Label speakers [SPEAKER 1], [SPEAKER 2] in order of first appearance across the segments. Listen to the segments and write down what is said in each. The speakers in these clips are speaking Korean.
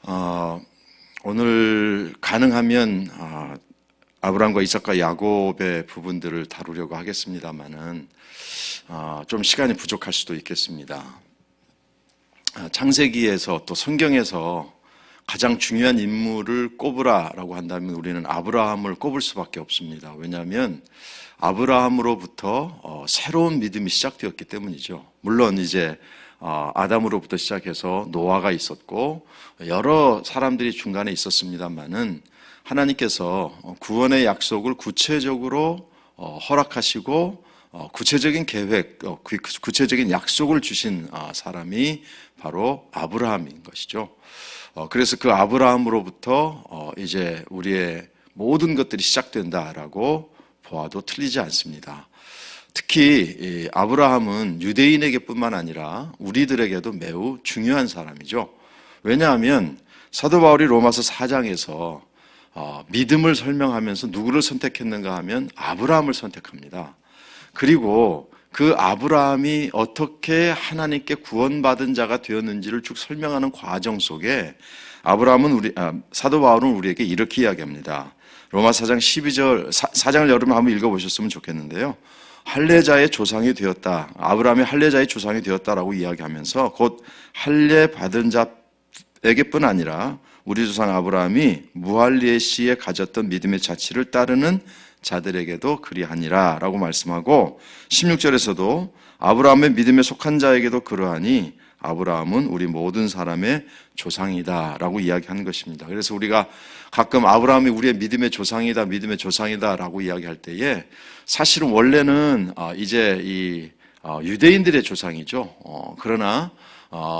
[SPEAKER 1] 어, 오늘 가능하면 아브라함과 이삭과 야곱의 부분들을 다루려고 하겠습니다만은 좀 시간이 부족할 수도 있겠습니다. 창세기에서 또 성경에서 가장 중요한 인물을 꼽으라라고 한다면 우리는 아브라함을 꼽을 수밖에 없습니다. 왜냐하면 아브라함으로부터 새로운 믿음이 시작되었기 때문이죠. 물론 이제 아담으로부터 시작해서 노아가 있었고 여러 사람들이 중간에 있었습니다만은 하나님께서 구원의 약속을 구체적으로 허락하시고 구체적인 계획, 구체적인 약속을 주신 사람이 바로 아브라함인 것이죠. 그래서 그 아브라함으로부터 이제 우리의 모든 것들이 시작된다라고 보아도 틀리지 않습니다. 특히 아브라함은 유대인에게뿐만 아니라 우리들에게도 매우 중요한 사람이죠. 왜냐하면 사도 바울이 로마서 4장에서 믿음을 설명하면서 누구를 선택했는가 하면 아브라함을 선택합니다. 그리고 그 아브라함이 어떻게 하나님께 구원받은 자가 되었는지를 쭉 설명하는 과정 속에 사도 바울은 우리에게 이렇게 이야기합니다. 로마 4장 12절, 4장을 여러분 한번 읽어보셨으면 좋겠는데요. 할례자의 조상이 되었다. 아브라함이 할례자의 조상이 되었다라고 이야기하면서 곧 할례 받은 자에게뿐 아니라 우리 조상 아브라함이 무할리의 시에 가졌던 믿음의 자취를 따르는 자들에게도 그리하니라 라고 말씀하고 16절에서도 아브라함의 믿음에 속한 자에게도 그러하니 아브라함은 우리 모든 사람의 조상이다 라고 이야기하는 것입니다. 그래서 우리가 가끔 아브라함이 우리의 믿음의 조상이다, 믿음의 조상이다 라고 이야기할 때에 사실은 원래는 이제 이 유대인들의 조상이죠. 그러나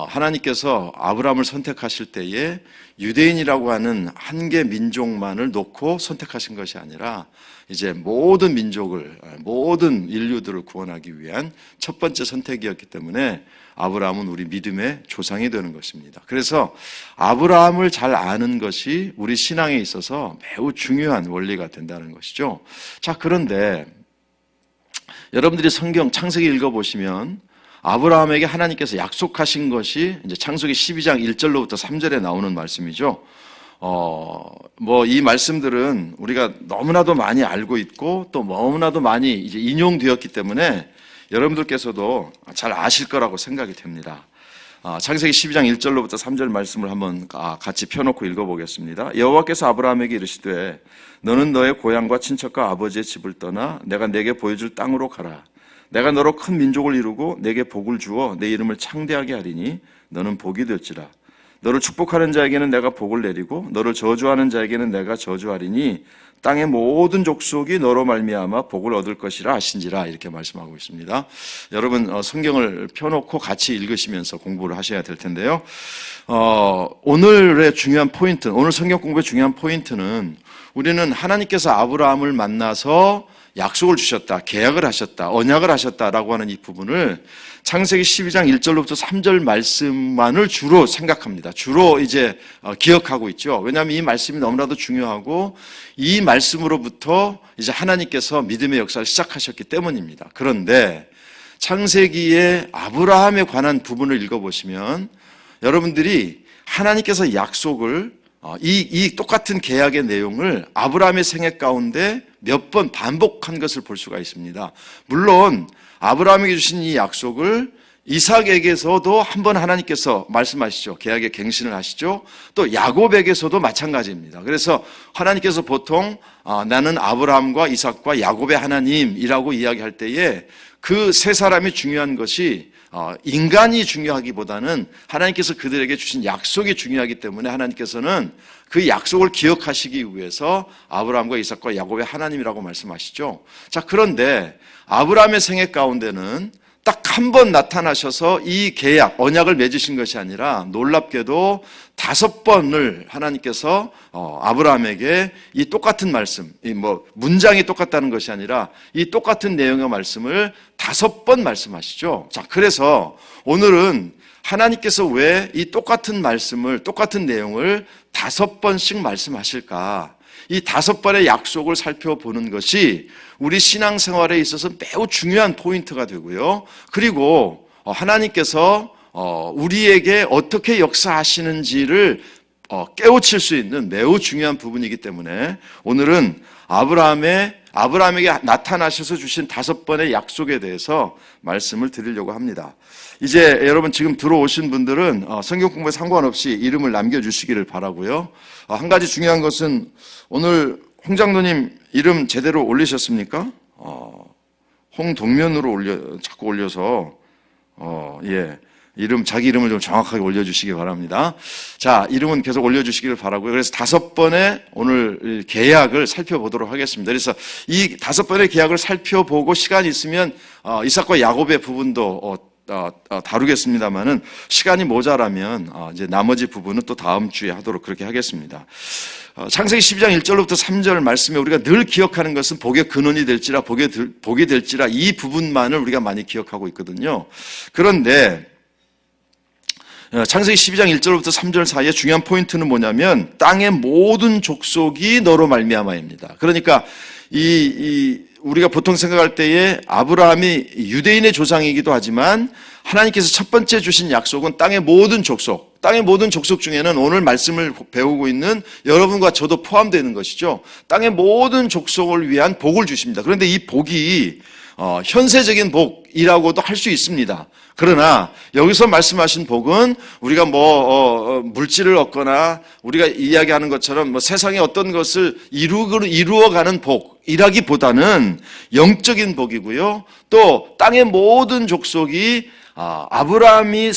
[SPEAKER 1] 하나님께서 아브라함을 선택하실 때에 유대인이라고 하는 한 개 민족만을 놓고 선택하신 것이 아니라 이제 모든 민족을, 모든 인류들을 구원하기 위한 첫 번째 선택이었기 때문에 아브라함은 우리 믿음의 조상이 되는 것입니다. 그래서 아브라함을 잘 아는 것이 우리 신앙에 있어서 매우 중요한 원리가 된다는 것이죠. 자, 그런데 여러분들이 성경 창세기 읽어보시면 아브라함에게 하나님께서 약속하신 것이 이제 창세기 12장 1절로부터 3절에 나오는 말씀이죠. 이 말씀들은 우리가 너무나도 많이 알고 있고 또 너무나도 많이 이제 인용되었기 때문에 여러분들께서도 잘 아실 거라고 생각이 됩니다. 창세기 12장 1절로부터 3절 말씀을 한번 같이 펴놓고 읽어보겠습니다. 여호와께서 아브라함에게 이르시되 너는 너의 고향과 친척과 아버지의 집을 떠나 내가 내게 보여줄 땅으로 가라. 내가 너로 큰 민족을 이루고 내게 복을 주어 내 이름을 창대하게 하리니 너는 복이 될지라. 너를 축복하는 자에게는 내가 복을 내리고 너를 저주하는 자에게는 내가 저주하리니 땅의 모든 족속이 너로 말미암아 복을 얻을 것이라 하신지라 이렇게 말씀하고 있습니다. 여러분 성경을 펴놓고 같이 읽으시면서 공부를 하셔야 될 텐데요. 오늘의 중요한 포인트, 오늘 성경 공부의 중요한 포인트는 우리는 하나님께서 아브라함을 만나서 약속을 주셨다, 계약을 하셨다, 언약을 하셨다라고 하는 이 부분을 창세기 12장 1절로부터 3절 말씀만을 주로 생각합니다. 주로 이제 기억하고 있죠. 왜냐하면 이 말씀이 너무나도 중요하고 이 말씀으로부터 이제 하나님께서 믿음의 역사를 시작하셨기 때문입니다. 그런데 창세기의 아브라함에 관한 부분을 읽어보시면 여러분들이 하나님께서 약속을 이 똑같은 계약의 내용을 아브라함의 생애 가운데 몇 번 반복한 것을 볼 수가 있습니다. 물론 아브라함에게 주신 이 약속을 이삭에게서도 한번 하나님께서 말씀하시죠. 계약의 갱신을 하시죠. 또 야곱에게서도 마찬가지입니다. 그래서 하나님께서 보통 나는 아브라함과 이삭과 야곱의 하나님이라고 이야기할 때에 그 세 사람이 중요한 것이 인간이 중요하기보다는 하나님께서 그들에게 주신 약속이 중요하기 때문에 하나님께서는 그 약속을 기억하시기 위해서 아브라함과 이삭과 야곱의 하나님이라고 말씀하시죠. 자, 그런데 아브라함의 생애 가운데는 딱 한 번 나타나셔서 이 계약, 언약을 맺으신 것이 아니라 놀랍게도 5번을 하나님께서 아브라함에게 이 똑같은 말씀, 문장이 똑같다는 것이 아니라 이 똑같은 내용의 말씀을 5번 말씀하시죠. 자, 그래서 오늘은 하나님께서 왜 이 똑같은 말씀을, 똑같은 내용을 5번씩 말씀하실까? 이 5번의 약속을 살펴보는 것이 우리 신앙생활에 있어서 매우 중요한 포인트가 되고요. 그리고 하나님께서 우리에게 어떻게 역사하시는지를 깨우칠 수 있는 매우 중요한 부분이기 때문에 오늘은 아브라함에게 나타나셔서 주신 5번의 약속에 대해서 말씀을 드리려고 합니다. 이제 여러분 지금 들어오신 분들은 성경 공부에 상관없이 이름을 남겨주시기를 바라고요. 한 가지 중요한 것은 오늘 홍 장로님 이름 제대로 올리셨습니까? 홍동면으로 자꾸 올려서 자기 이름을 좀 정확하게 올려주시기 바랍니다. 자, 이름은 계속 올려주시기를 바라고요. 그래서 5번의 오늘 계약을 살펴보도록 하겠습니다. 그래서 이 5번의 계약을 살펴보고 시간이 있으면 이삭과 야곱의 부분도 다루겠습니다만은 시간이 모자라면 이제 나머지 부분은 또 다음 주에 하도록 그렇게 하겠습니다. 창세기 12장 1절부터 3절 말씀에 우리가 늘 기억하는 것은 복의 근원이 될지라 복이 될지라 이 부분만을 우리가 많이 기억하고 있거든요. 그런데 창세기 12장 1절부터 3절 사이에 중요한 포인트는 뭐냐면 땅의 모든 족속이 너로 말미암아입니다. 그러니까 우리가 보통 생각할 때에 아브라함이 유대인의 조상이기도 하지만 하나님께서 첫 번째 주신 약속은 땅의 모든 족속 중에는 오늘 말씀을 배우고 있는 여러분과 저도 포함되는 것이죠. 땅의 모든 족속을 위한 복을 주십니다. 그런데 이 복이 현세적인 복이라고도 할 수 있습니다. 그러나 여기서 말씀하신 복은 우리가 물질을 얻거나 우리가 이야기하는 것처럼 세상의 어떤 것을 이루어가는 복이라기보다는 영적인 복이고요. 또 땅의 모든 족속이 아브라함을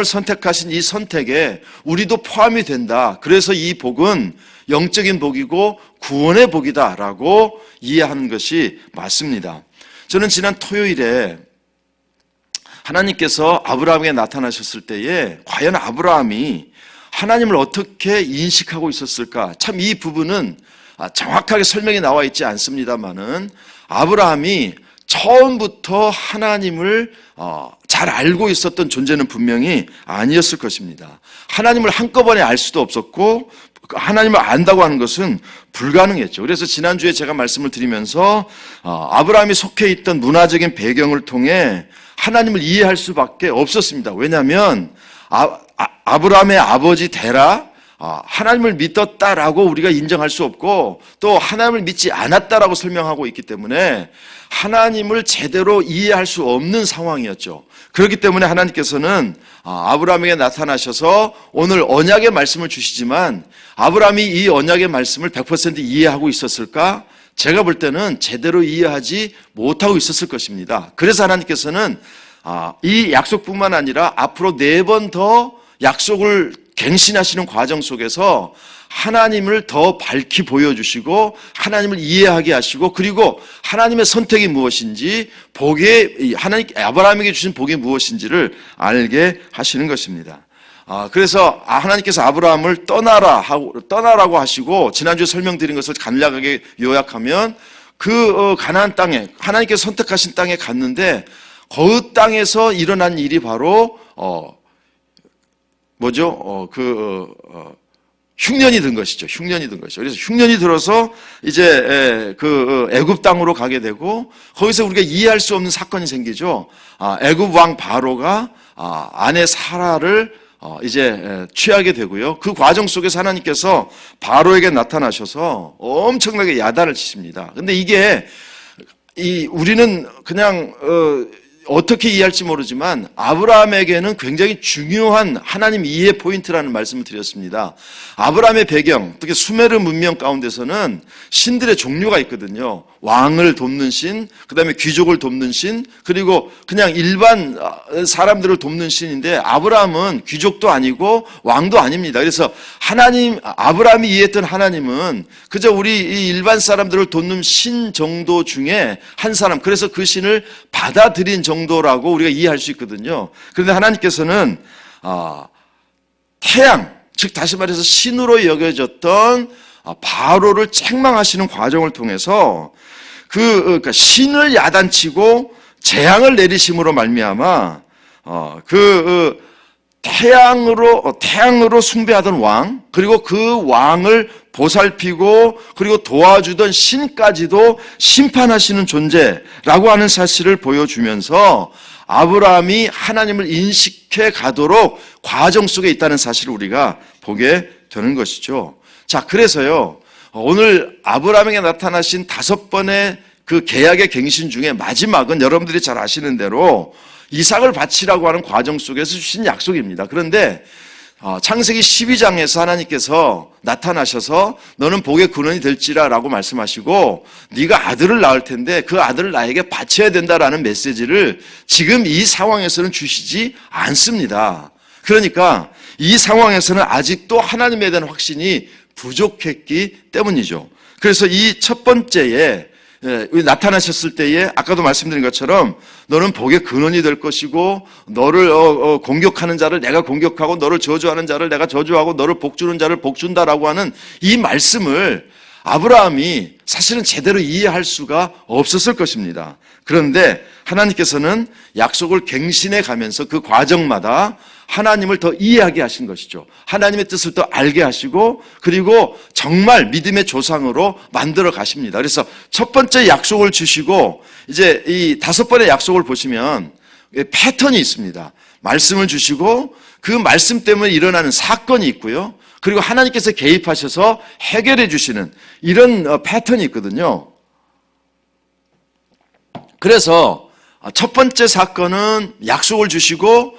[SPEAKER 1] 선택하신 이 선택에 우리도 포함이 된다. 그래서 이 복은 영적인 복이고 구원의 복이다라고 이해하는 것이 맞습니다. 저는 지난 토요일에 하나님께서 아브라함에게 나타나셨을 때에 과연 아브라함이 하나님을 어떻게 인식하고 있었을까? 참 이 부분은 정확하게 설명이 나와 있지 않습니다만은 아브라함이 처음부터 하나님을 잘 알고 있었던 존재는 분명히 아니었을 것입니다. 하나님을 한꺼번에 알 수도 없었고 하나님을 안다고 하는 것은 불가능했죠. 그래서 지난주에 제가 말씀을 드리면서 아브라함이 속해 있던 문화적인 배경을 통해 하나님을 이해할 수밖에 없었습니다. 왜냐하면 아브라함의 아버지 데라 하나님을 믿었다라고 우리가 인정할 수 없고 또 하나님을 믿지 않았다라고 설명하고 있기 때문에 하나님을 제대로 이해할 수 없는 상황이었죠. 그렇기 때문에 하나님께서는 아브라함에게 나타나셔서 오늘 언약의 말씀을 주시지만 아브라함이 이 언약의 말씀을 100% 이해하고 있었을까? 제가 볼 때는 제대로 이해하지 못하고 있었을 것입니다. 그래서 하나님께서는 이 약속뿐만 아니라 앞으로 4번 더 약속을 갱신하시는 과정 속에서 하나님을 더 밝히 보여주시고 하나님을 이해하게 하시고 그리고 하나님의 선택이 무엇인지 아브라함에게 주신 복이 무엇인지를 알게 하시는 것입니다. 그래서 하나님께서 아브라함을 떠나라고 하시고 지난주에 설명드린 것을 간략하게 요약하면 그 가나안 땅에 하나님께서 선택하신 땅에 갔는데 그 땅에서 일어난 일이 바로 흉년이 든 것이죠. 그래서 흉년이 들어서 이제 애굽 땅으로 가게 되고 거기서 우리가 이해할 수 없는 사건이 생기죠. 애굽 왕 바로가 아내 사라를 이제 취하게 되고요. 그 과정 속에서 하나님께서 바로에게 나타나셔서 엄청나게 야단을 치십니다. 근데 이게 우리는 그냥 어떻게 이해할지 모르지만 아브라함에게는 굉장히 중요한 하나님 이해 포인트라는 말씀을 드렸습니다. 아브라함의 배경, 특히 수메르 문명 가운데서는 신들의 종류가 있거든요. 왕을 돕는 신, 그 다음에 귀족을 돕는 신, 그리고 그냥 일반 사람들을 돕는 신인데 아브라함은 귀족도 아니고 왕도 아닙니다. 그래서 아브라함이 이해했던 하나님은 그저 우리 이 일반 사람들을 돕는 신 정도 중에 한 사람, 그래서 그 신을 받아들인 정도라고 우리가 이해할 수 있거든요. 그런데 하나님께서는 태양, 즉 다시 말해서 신으로 여겨졌던 바로를 책망하시는 과정을 통해서 그러니까 신을 야단치고 재앙을 내리심으로 말미암아 태양으로 숭배하던 왕, 그리고 그 왕을 보살피고 그리고 도와주던 신까지도 심판하시는 존재라고 하는 사실을 보여주면서 아브라함이 하나님을 인식해 가도록 과정 속에 있다는 사실을 우리가 보게 되는 것이죠. 자, 그래서요, 오늘 아브라함에게 나타나신 5번의 그 계약의 갱신 중에 마지막은 여러분들이 잘 아시는 대로 이삭을 바치라고 하는 과정 속에서 주신 약속입니다. 그런데 창세기 12장에서 하나님께서 나타나셔서 너는 복의 근원이 될지라 라고 말씀하시고 네가 아들을 낳을 텐데 그 아들을 나에게 바쳐야 된다라는 메시지를 지금 이 상황에서는 주시지 않습니다. 그러니까 이 상황에서는 아직도 하나님에 대한 확신이 부족했기 때문이죠. 그래서 이 첫 번째에 나타나셨을 때에 아까도 말씀드린 것처럼 너는 복의 근원이 될 것이고 너를 공격하는 자를 내가 공격하고 너를 저주하는 자를 내가 저주하고 너를 복주는 자를 복준다라고 하는 이 말씀을 아브라함이 사실은 제대로 이해할 수가 없었을 것입니다. 그런데 하나님께서는 약속을 갱신해 가면서 그 과정마다 하나님을 더 이해하게 하신 것이죠. 하나님의 뜻을 더 알게 하시고 그리고 정말 믿음의 조상으로 만들어 가십니다. 그래서 첫 번째 약속을 주시고 이제 이 5번의 약속을 보시면 패턴이 있습니다. 말씀을 주시고 그 말씀 때문에 일어나는 사건이 있고요. 그리고 하나님께서 개입하셔서 해결해 주시는 이런 패턴이 있거든요. 그래서 첫 번째 사건은 약속을 주시고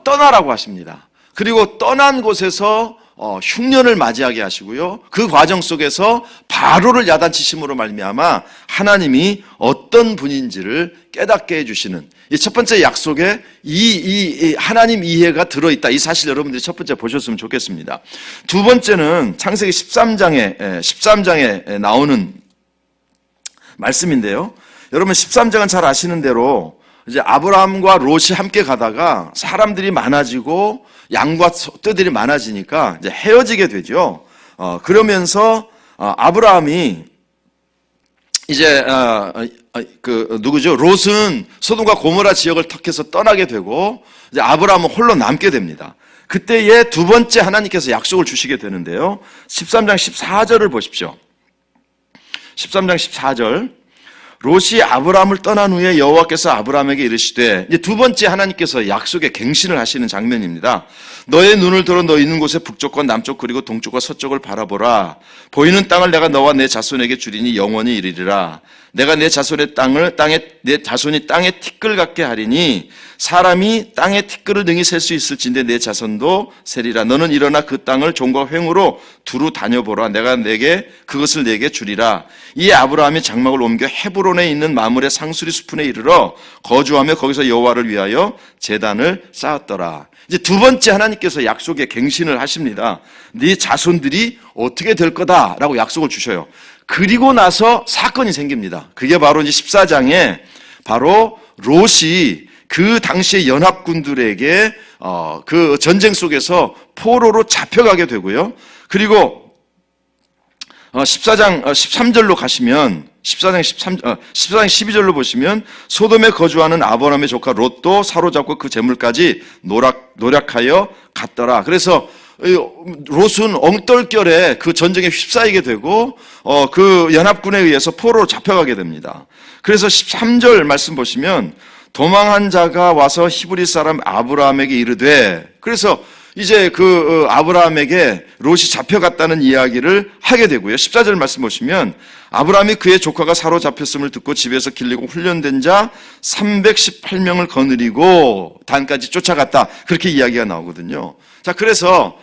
[SPEAKER 1] 떠나라고 하십니다. 그리고 떠난 곳에서 흉년을 맞이하게 하시고요. 그 과정 속에서 바로를 야단치심으로 말미암아 하나님이 어떤 분인지를 깨닫게 해주시는 이 첫 번째 약속에 이 하나님 이해가 들어있다. 이 사실 여러분들이 첫 번째 보셨으면 좋겠습니다. 두 번째는 창세기 13장에 나오는 말씀인데요. 여러분 13장은 잘 아시는 대로 이제 아브라함과 롯이 함께 가다가 사람들이 많아지고 양과 떼들이 많아지니까 이제 헤어지게 되죠. 그러면서 아브라함이 이제 누구죠? 롯은 소돔과 고모라 지역을 턱해서 떠나게 되고 이제 아브라함은 홀로 남게 됩니다. 그때에 두 번째 하나님께서 약속을 주시게 되는데요. 13장 14절을 보십시오. 13장 14절. 롯이 아브라함을 떠난 후에 여호와께서 아브라함에게 이르시되 이제 두 번째 하나님께서 약속의 갱신을 하시는 장면입니다. 너의 눈을 들어 너 있는 곳에 북쪽과 남쪽 그리고 동쪽과 서쪽을 바라보라. 보이는 땅을 내가 너와 내 자손에게 주리니 영원히 이르리라. 내가 내 자손이 땅에 티끌 같게 하리니 사람이 땅에 티끌을 능히 셀 수 있을진데 내 자손도 세리라. 너는 일어나 그 땅을 종과 횡으로 두루 다녀보라. 내가 그것을 내게 주리라. 이에 아브라함이 장막을 옮겨 헤브론에 있는 마물의 상수리 수푼에 이르러 거주하며 거기서 여호와를 위하여 제단을 쌓았더라. 이제 두 번째 하나님께서 약속의 갱신을 하십니다. 네 자손들이 어떻게 될 거다라고 약속을 주셔요. 그리고 나서 사건이 생깁니다. 그게 바로 이제 14장에 바로 롯이 그 당시의 연합군들에게 그 전쟁 속에서 포로로 잡혀가게 되고요. 그리고 14장 13절로 가시면 14장 12절로 보시면 소돔에 거주하는 아브라함의 조카 롯도 사로잡고 그 재물까지 노략하여 갔더라. 그래서 롯은 엉떨결에 그 전쟁에 휩싸이게 되고 그 연합군에 의해서 포로로 잡혀가게 됩니다. 그래서 13절 말씀 보시면 도망한 자가 와서 히브리 사람 아브라함에게 이르되 그래서 이제 그 아브라함에게 롯이 잡혀갔다는 이야기를 하게 되고요. 14절 말씀 보시면 아브라함이 그의 조카가 사로잡혔음을 듣고 집에서 길리고 훈련된 자 318명을 거느리고 단까지 쫓아갔다. 그렇게 이야기가 나오거든요. 자, 그래서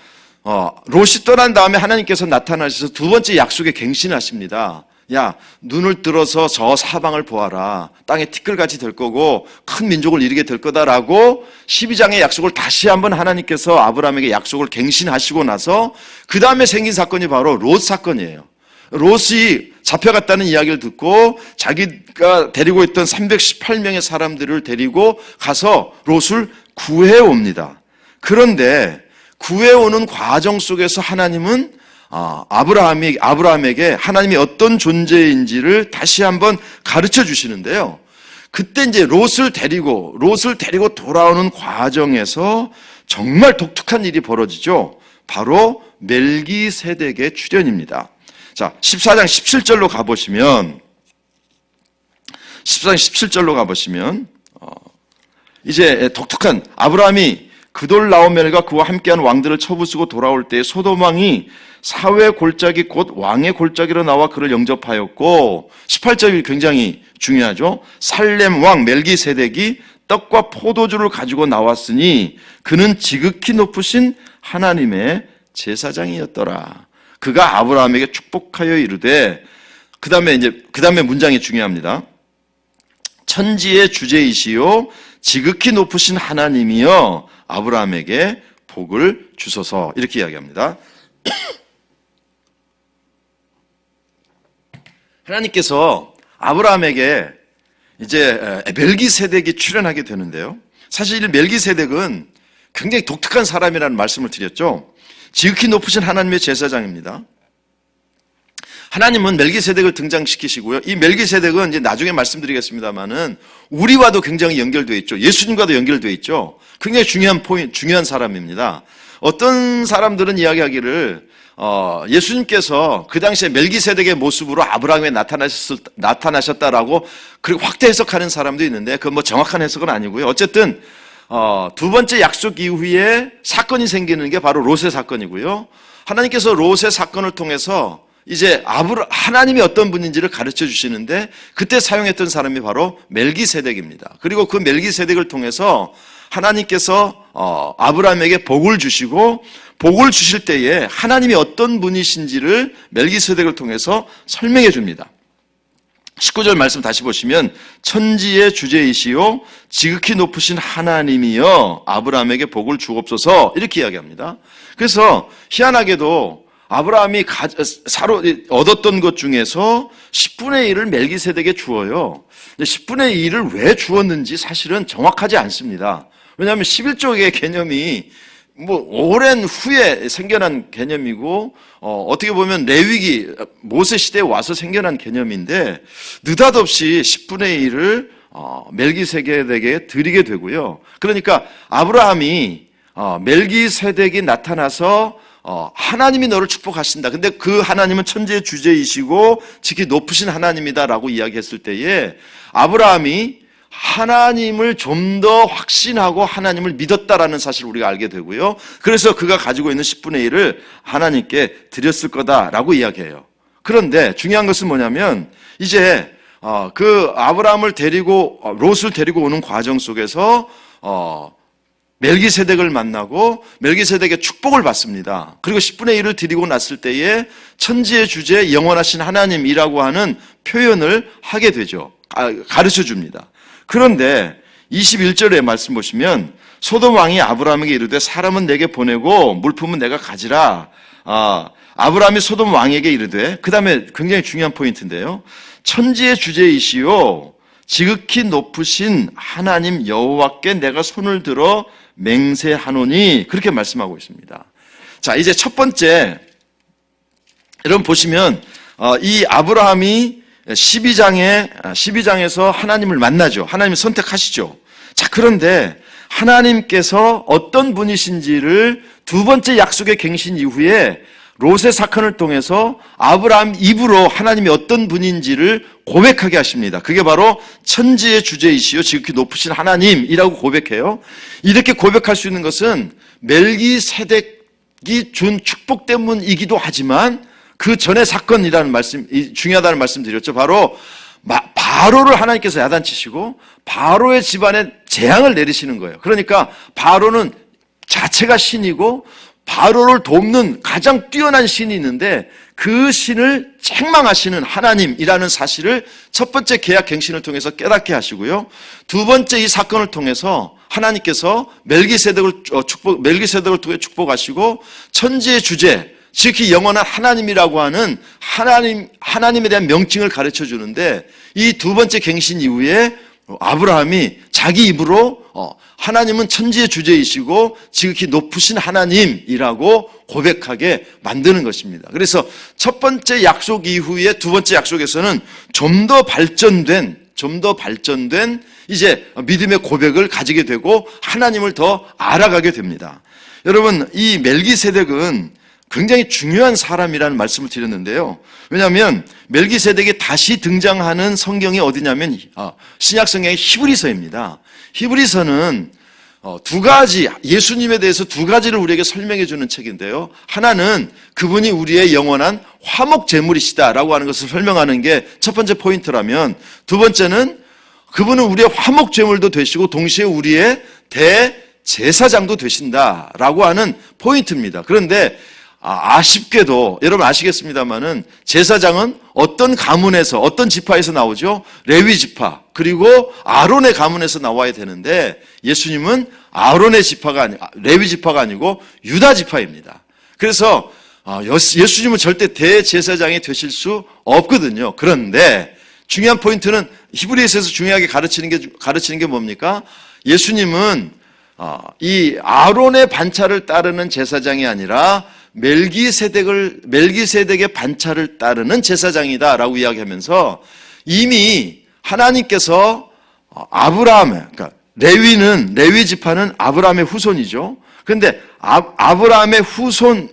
[SPEAKER 1] 롯이 떠난 다음에 하나님께서 나타나셔서 두 번째 약속의 갱신을 하십니다. 야, 눈을 들어서 저 사방을 보아라. 땅에 티끌같이 될 거고 큰 민족을 이루게 될 거다라고 12장의 약속을 다시 한번 하나님께서 아브라함에게 약속을 갱신하시고 나서 그 다음에 생긴 사건이 바로 롯 사건이에요. 롯이 잡혀갔다는 이야기를 듣고 자기가 데리고 있던 318명의 사람들을 데리고 가서 롯을 구해옵니다. 그런데 구해오는 과정 속에서 하나님은 아브라함에게 하나님이 어떤 존재인지를 다시 한번 가르쳐 주시는데요. 그때 이제 롯을 데리고 돌아오는 과정에서 정말 독특한 일이 벌어지죠. 바로 멜기세덱의 출현입니다. 자, 14장 17절로 가보시면 이제 독특한 아브라함이 그돌라오멜과 그와 함께한 왕들을 쳐부수고 돌아올 때에 소돔 왕이 사회 골짜기 곧 왕의 골짜기로 나와 그를 영접하였고, 18절이 굉장히 중요하죠. 살렘 왕 멜기세덱이 떡과 포도주를 가지고 나왔으니 그는 지극히 높으신 하나님의 제사장이었더라. 그가 아브라함에게 축복하여 이르되, 그 다음에 문장이 중요합니다. 천지의 주제이시요 지극히 높으신 하나님이여 아브라함에게 복을 주소서, 이렇게 이야기합니다. 하나님께서 아브라함에게 이제 멜기세덱이 출현하게 되는데요. 사실 멜기세덱은 굉장히 독특한 사람이라는 말씀을 드렸죠. 지극히 높으신 하나님의 제사장입니다. 하나님은 멜기세덱을 등장시키시고요. 이 멜기세덱은 이제 나중에 말씀드리겠습니다만은 우리와도 굉장히 연결되어 있죠. 예수님과도 연결되어 있죠. 굉장히 중요한 사람입니다. 어떤 사람들은 이야기하기를 예수님께서 그 당시에 멜기세덱의 모습으로 아브라함에 나타나셨다라고 그리고 확대 해석하는 사람도 있는데 그건 뭐 정확한 해석은 아니고요. 어쨌든 두 번째 약속 이후에 사건이 생기는 게 바로 롯의 사건이고요. 하나님께서 롯의 사건을 통해서 이제 하나님이 어떤 분인지를 가르쳐 주시는데 그때 사용했던 사람이 바로 멜기세덱입니다. 그리고 그 멜기세덱을 통해서 하나님께서 아브라함에게 복을 주시고, 복을 주실 때에 하나님이 어떤 분이신지를 멜기세덱을 통해서 설명해 줍니다. 19절 말씀 다시 보시면 천지의 주제이시요 지극히 높으신 하나님이여 아브라함에게 복을 주옵소서, 이렇게 이야기합니다. 그래서 희한하게도 아브라함이 얻었던 것 중에서 10분의 1을 멜기세덱에게 주어요. 근데 10분의 1을 왜 주었는지 사실은 정확하지 않습니다. 왜냐하면 11조의 개념이 오랜 후에 생겨난 개념이고, 어떻게 보면 레위기, 모세 시대에 와서 생겨난 개념인데, 느닷없이 10분의 1을 멜기세덱에게 드리게 되고요. 그러니까 아브라함이 멜기세덱이 나타나서 하나님이 너를 축복하신다. 근데 그 하나님은 천지의 주제이시고 지극히 높으신 하나님이다라고 이야기했을 때에 아브라함이 하나님을 좀 더 확신하고 하나님을 믿었다라는 사실을 우리가 알게 되고요. 그래서 그가 가지고 있는 10분의 1을 하나님께 드렸을 거다라고 이야기해요. 그런데 중요한 것은 뭐냐면 이제 그 아브라함을 롯을 데리고 오는 과정 속에서 멜기세덱을 만나고 멜기세덱의 축복을 받습니다. 그리고 10분의 1을 드리고 났을 때에 천지의 주제 영원하신 하나님이라고 하는 표현을 하게 되죠. 가르쳐 줍니다. 그런데 21절의 말씀 보시면 소돔 왕이 아브라함에게 이르되 사람은 내게 보내고 물품은 내가 가지라. 아브라함이 소돔 왕에게 이르되, 그 다음에 굉장히 중요한 포인트인데요. 천지의 주제이시요 지극히 높으신 하나님 여호와께 내가 손을 들어 맹세하노니, 그렇게 말씀하고 있습니다. 자, 이제 첫 번째, 여러분 보시면 이 아브라함이 12장에서 하나님을 만나죠. 하나님을 선택하시죠. 자, 그런데 하나님께서 어떤 분이신지를 두 번째 약속의 갱신 이후에 롯의 사건을 통해서 아브라함 입으로 하나님이 어떤 분인지를 고백하게 하십니다. 그게 바로 천지의 주제이시요 지극히 높으신 하나님이라고 고백해요. 이렇게 고백할 수 있는 것은 멜기세덱이 준 축복 때문이기도 하지만 그 전의 사건이라는 말씀, 중요하다는 말씀 드렸죠. 바로 바로를 하나님께서 야단치시고 바로의 집안에 재앙을 내리시는 거예요. 그러니까 바로는 자체가 신이고 바로를 돕는 가장 뛰어난 신이 있는데 그 신을 책망하시는 하나님이라는 사실을 첫 번째 계약 갱신을 통해서 깨닫게 하시고요. 두 번째 이 사건을 통해서 하나님께서 멜기세덱을 통해 축복하시고 천지의 주제, 지극히 영원한 하나님이라고 하는 하나님에 대한 명칭을 가르쳐 주는데, 이 두 번째 갱신 이후에 아브라함이 자기 입으로 하나님은 천지의 주제이시고 지극히 높으신 하나님이라고 고백하게 만드는 것입니다. 그래서 첫 번째 약속 이후에 두 번째 약속에서는 좀 더 발전된 이제 믿음의 고백을 가지게 되고 하나님을 더 알아가게 됩니다. 여러분, 이 멜기세덱은 굉장히 중요한 사람이라는 말씀을 드렸는데요. 왜냐하면 멜기세덱이 다시 등장하는 성경이 어디냐면 신약 성경의 히브리서입니다. 히브리서는 두 가지, 예수님에 대해서 두 가지를 우리에게 설명해 주는 책인데요. 하나는 그분이 우리의 영원한 화목 제물이시다라고 하는 것을 설명하는 게 첫 번째 포인트라면, 두 번째는 그분은 우리의 화목 제물도 되시고 동시에 우리의 대제사장도 되신다라고 하는 포인트입니다. 그런데 아쉽게도 여러분 아시겠습니다만은 제사장은 어떤 가문에서 어떤 지파에서 나오죠? 레위 지파, 그리고 아론의 가문에서 나와야 되는데 예수님은 아론의 지파가 레위 지파가 아니고 유다 지파입니다. 그래서 예수님은 절대 대제사장이 되실 수 없거든요. 그런데 중요한 포인트는 히브리서에서 중요하게 가르치는 게 뭡니까? 예수님은 이 아론의 반차를 따르는 제사장이 아니라 멜기세덱의 반차를 따르는 제사장이다라고 이야기하면서 이미 하나님께서 그러니까 레위 지파는 아브라함의 후손이죠. 그런데 아브라함의 후손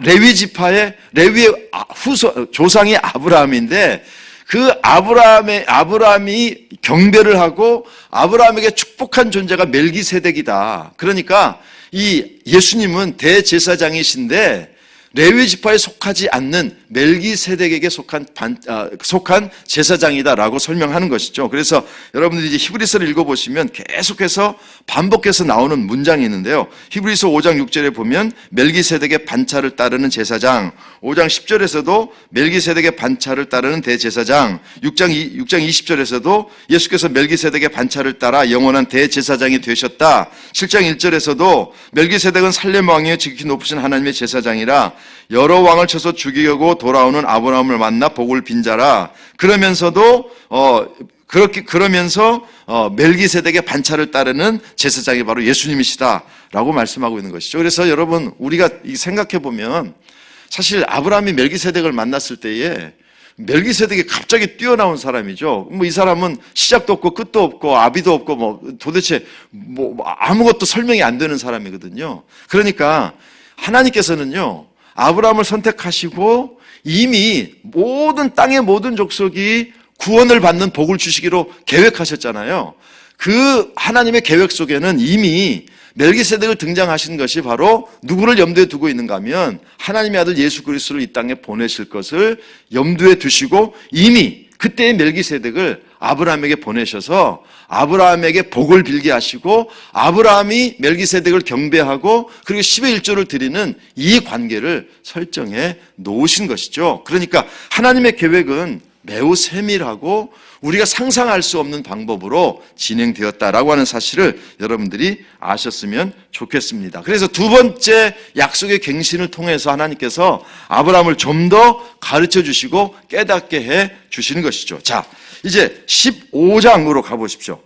[SPEAKER 1] 레위의 후손 조상이 아브라함인데 그 아브라함이 경배를 하고 아브라함에게 축복한 존재가 멜기세덱이다. 그러니까 이 예수님은 대제사장이신데 레위 지파에 속하지 않는 멜기세덱에게 속한 제사장이다라고 설명하는 것이죠. 그래서 여러분들이 이제 히브리서를 읽어보시면 계속해서 반복해서 나오는 문장이 있는데요. 히브리서 5장 6절에 보면 멜기세덱의 반차를 따르는 제사장, 5장 10절에서도 멜기세덱의 반차를 따르는 대제사장, 6장 20절에서도 예수께서 멜기세덱의 반차를 따라 영원한 대제사장이 되셨다. 7장 1절에서도 멜기세덱은 살렘 왕이여 지극히 높으신 하나님의 제사장이라 여러 왕을 쳐서 죽이려고 돌아오는 아브라함을 만나 복을 빈 자라. 그러면서 멜기세덱의 반차를 따르는 제사장이 바로 예수님이시다라고 말씀하고 있는 것이죠. 그래서 여러분 우리가 생각해 보면 사실 아브라함이 멜기세덱을 만났을 때에 멜기세덱이 갑자기 뛰어나온 사람이죠. 이 사람은 시작도 없고 끝도 없고 아비도 없고 도대체 아무것도 설명이 안 되는 사람이거든요. 그러니까 하나님께서는요, 아브라함을 선택하시고 이미 모든 땅의 모든 족속이 구원을 받는 복을 주시기로 계획하셨잖아요. 그 하나님의 계획 속에는 이미 멜기세덱을 등장하신 것이 바로 누구를 염두에 두고 있는가 하면 하나님의 아들 예수 그리스도를 이 땅에 보내실 것을 염두에 두시고 이미 그때의 멜기세덱을 아브라함에게 보내셔서 아브라함에게 복을 빌게 하시고 아브라함이 멜기세덱을 경배하고 그리고 10의 1조를 드리는 이 관계를 설정해 놓으신 것이죠. 그러니까 하나님의 계획은 매우 세밀하고 우리가 상상할 수 없는 방법으로 진행되었다라고 하는 사실을 여러분들이 아셨으면 좋겠습니다. 그래서 두 번째 약속의 갱신을 통해서 하나님께서 아브라함을 좀 더 가르쳐 주시고 깨닫게 해 주시는 것이죠. 자, 이제 15장으로 가보십시오.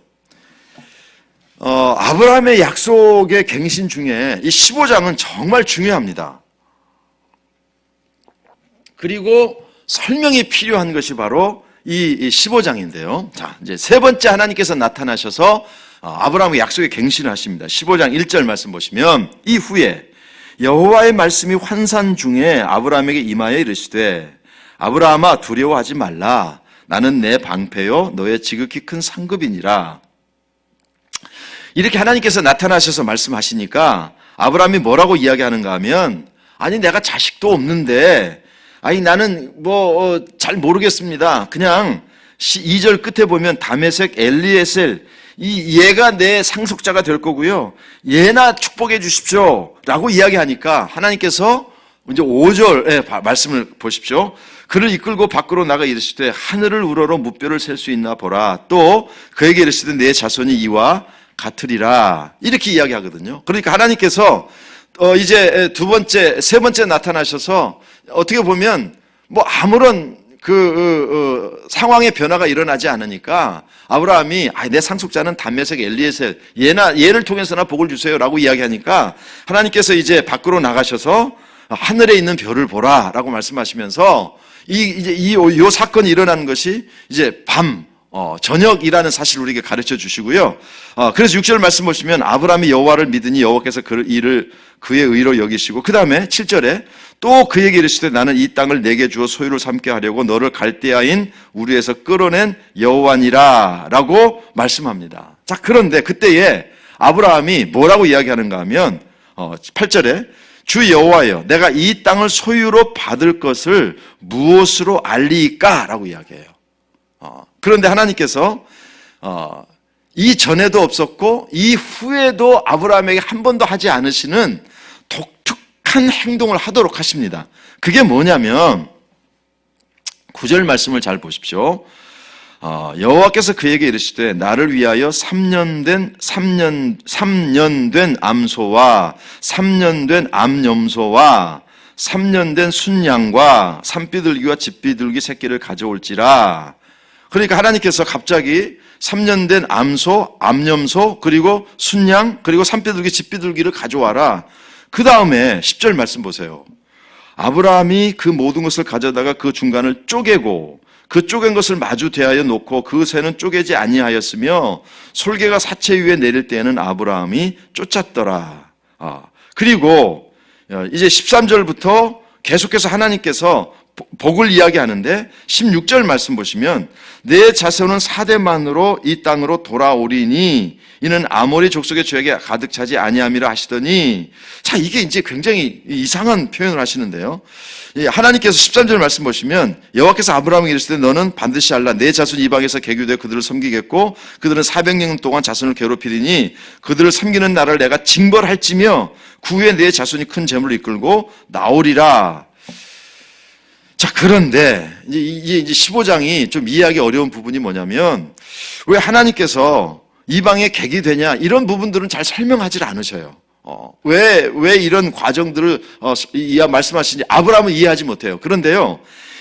[SPEAKER 1] 아브라함의 약속의 갱신 중에 이 15장은 정말 중요합니다. 그리고 설명이 필요한 것이 바로 이 15장인데요. 자, 이제 세 번째 하나님께서 나타나셔서 아브라함의 약속의 갱신을 하십니다. 15장 1절 말씀 보시면 이후에 여호와의 말씀이 환산 중에 아브라함에게 임하여 이르시되 아브라함아 두려워하지 말라. 나는 내 방패요 너의 지극히 큰 상급이니라. 이렇게 하나님께서 나타나셔서 말씀하시니까 아브라함이 뭐라고 이야기하는가 하면 아니 내가 자식도 없는데 나는 잘 모르겠습니다. 그냥 2절 끝에 보면 다메섹 엘리에셀 얘가 내 상속자가 될 거고요. 얘나 축복해 주십시오 라고 이야기하니까 하나님께서 이제 5절 말씀을 보십시오. 그를 이끌고 밖으로 나가 이르시되 하늘을 우러러 무뼈를 셀 수 있나 보라. 또 그에게 이르시되 내 자손이 이와 같으리라. 이렇게 이야기하거든요. 그러니까 하나님께서 이제 세 번째 나타나셔서 어떻게 보면 아무런 상황의 변화가 일어나지 않으니까 아브라함이 내 상속자는 다메섹 엘리에셀 얘를 통해서나 복을 주세요라고 이야기하니까 하나님께서 이제 밖으로 나가셔서 하늘에 있는 별을 보라라고 말씀하시면서 이 사건이 일어나는 것이 이제 저녁이라는 사실을 우리에게 가르쳐 주시고요. 그래서 6절 말씀 보시면 아브라함이 여호와를 믿으니 여호와께서 이를 그의 의로 여기시고 그 다음에 7절에 또 그에게 이르시되 나는 이 땅을 내게 주어 소유를 삼게 하려고 너를 갈대아인 우리에서 끌어낸 여호와니라 라고 말씀합니다. 자, 그런데 그때에 아브라함이 뭐라고 이야기하는가 하면 8절에 주 여호와여 내가 이 땅을 소유로 받을 것을 무엇으로 알리까? 라고 이야기해요. 그런데 하나님께서 이전에도 없었고 이후에도 아브라함에게 한 번도 하지 않으시는 독특한 행동을 하도록 하십니다. 그게 뭐냐면 9절 말씀을 잘 보십시오. 여호와께서 그에게 이르시되 나를 위하여 3년 된 암소와 3년 된 암염소와 3년 된 순양과 산비둘기와 집비둘기 새끼를 가져올지라. 그러니까 하나님께서 갑자기 3년 된 암소, 암염소, 그리고 순양, 그리고 산비둘기, 집비둘기를 가져와라. 그 다음에 10절 말씀 보세요. 아브라함이 그 모든 것을 가져다가 그 중간을 쪼개고 그 쪼갠 것을 마주 대하여 놓고 그 새는 쪼개지 아니하였으며 솔개가 사체 위에 내릴 때에는 아브라함이 쫓았더라. 그리고 이제 13절부터 계속해서 하나님께서 복을 이야기하는데 16절 말씀 보시면 내 자손은 4대만으로 이 땅으로 돌아오리니 이는 아모리 족속의 죄악에 가득 차지 아니함이라 하시더니, 자, 이게 이제 굉장히 이상한 표현을 하시는데요. 하나님께서 13절 말씀 보시면 여호와께서 아브라함에게 이르시되 너는 반드시 알라 내 자손 이방에서 개교되어 그들을 섬기겠고 그들은 400년 동안 자손을 괴롭히리니 그들을 섬기는 나라를 내가 징벌할지며 그 후에 내 자손이 큰 재물을 이끌고 나오리라. 자, 그런데 이제 15장이 좀 이해하기 어려운 부분이 뭐냐면 왜 하나님께서 이방에 객이 되냐 이런 부분들은 잘 설명하지 않으셔요. 왜 이런 과정들을 말씀하시는지 아브라함은 이해하지 못해요. 그런데요,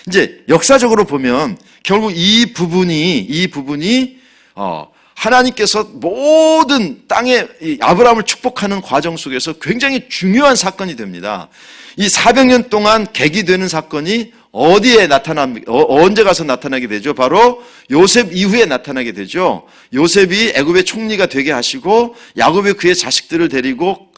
[SPEAKER 1] 이제 역사적으로 보면 결국 이 부분이 하나님께서 모든 땅에 아브라함을 축복하는 과정 속에서 굉장히 중요한 사건이 됩니다. 이 400년 동안 객이 되는 사건이 어디에 언제 가서 나타나게 되죠? 바로 요셉 이후에 나타나게 되죠. 요셉이 애굽의 총리가 되게 하시고 야곱이 그의 자식들을 데리고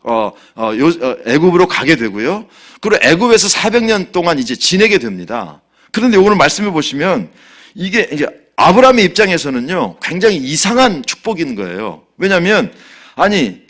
[SPEAKER 1] 애굽으로 가게 되고요. 그리고 애굽에서 400년 동안 이제 지내게 됩니다. 그런데 오늘 말씀해 보시면 이게 이제 아브라함의 입장에서는요, 굉장히 이상한 축복인 거예요. 왜냐하면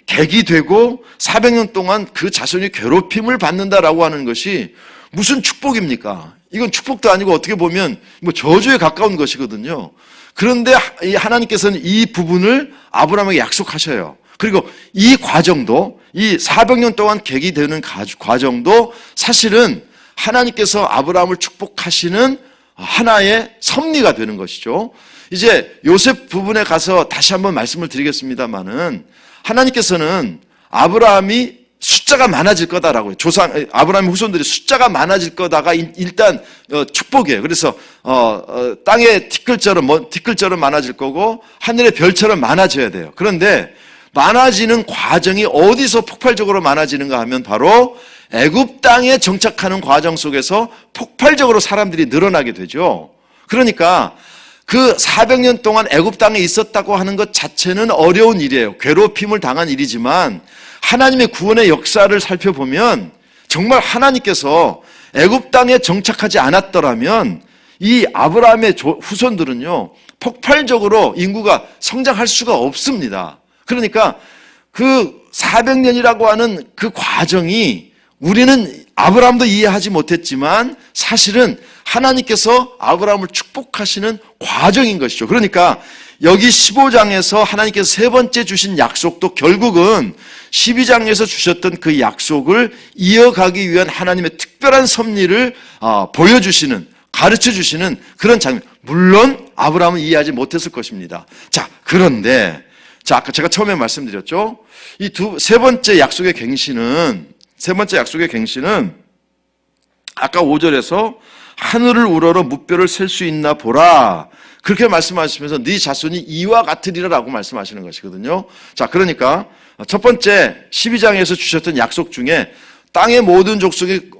[SPEAKER 1] 객이 되고 400년 동안 그 자손이 괴롭힘을 받는다라고 하는 것이 무슨 축복입니까? 이건 축복도 아니고 어떻게 보면 저주에 가까운 것이거든요. 그런데 하나님께서는 이 부분을 아브라함에게 약속하셔요. 그리고 이 과정도, 이 400년 동안 객이 되는 과정도 사실은 하나님께서 아브라함을 축복하시는 하나의 섭리가 되는 것이죠. 이제 요셉 부분에 가서 다시 한번 말씀을 드리겠습니다만은 하나님께서는 아브라함이 숫자가 많아질 거다라고요. 아브라함의 후손들이 숫자가 많아질 거다가 일단 축복이에요. 그래서 땅의 티끌처럼 많아질 거고 하늘의 별처럼 많아져야 돼요. 그런데 많아지는 과정이 어디서 폭발적으로 많아지는가 하면 바로 애굽 땅에 정착하는 과정 속에서 폭발적으로 사람들이 늘어나게 되죠. 그러니까 그 400년 동안 애굽 땅에 있었다고 하는 것 자체는 어려운 일이에요. 괴롭힘을 당한 일이지만 하나님의 구원의 역사를 살펴보면 정말 하나님께서 애굽 땅에 정착하지 않았더라면 이 아브라함의 후손들은요, 폭발적으로 인구가 성장할 수가 없습니다. 그러니까 그 400년이라고 하는 그 과정이 우리는 아브라함도 이해하지 못했지만 사실은 하나님께서 아브라함을 축복하시는 과정인 것이죠. 그러니까 여기 15장에서 하나님께서 세 번째 주신 약속도 결국은 12장에서 주셨던 그 약속을 이어가기 위한 하나님의 특별한 섭리를 보여주시는, 가르쳐주시는 그런 장면. 물론 아브라함은 이해하지 못했을 것입니다. 자, 그런데 아까 제가 처음에 말씀드렸죠. 이 세 번째 약속의 갱신은 아까 5절에서 하늘을 우러러 무뼈를 셀 수 있나 보라. 그렇게 말씀하시면서 네 자손이 이와 같으리라라고 말씀하시는 것이거든요. 자, 그러니까 첫 번째 12장에서 주셨던 약속 중에 땅의 모든 족속이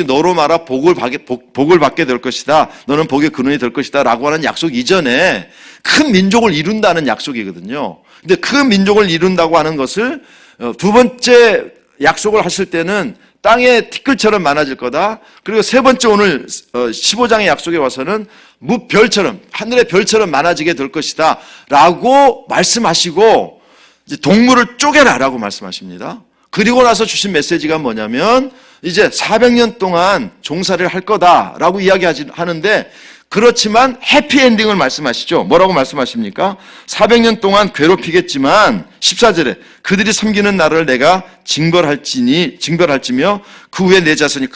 [SPEAKER 1] 너로 말아 복을 받게 될 것이다. 너는 복의 근원이 될 것이다. 라고 하는 약속 이전에 큰 민족을 이룬다는 약속이거든요. 근데 큰 민족을 이룬다고 하는 것을 두 번째 약속을 하실 때는 땅의 티끌처럼 많아질 거다. 그리고 세 번째 오늘 15장의 약속에 와서는 무별처럼, 하늘의 별처럼 많아지게 될 것이다 라고 말씀하시고 이제 동물을 쪼개라 라고 말씀하십니다. 그리고 나서 주신 메시지가 뭐냐면 이제 400년 동안 종살이를 할 거다라고 이야기하는데, 그렇지만 해피엔딩을 말씀하시죠. 뭐라고 말씀하십니까? 400년 동안 괴롭히겠지만 14절에 그들이 섬기는 나라를 내가 징벌할지며 그 후에 내 자손이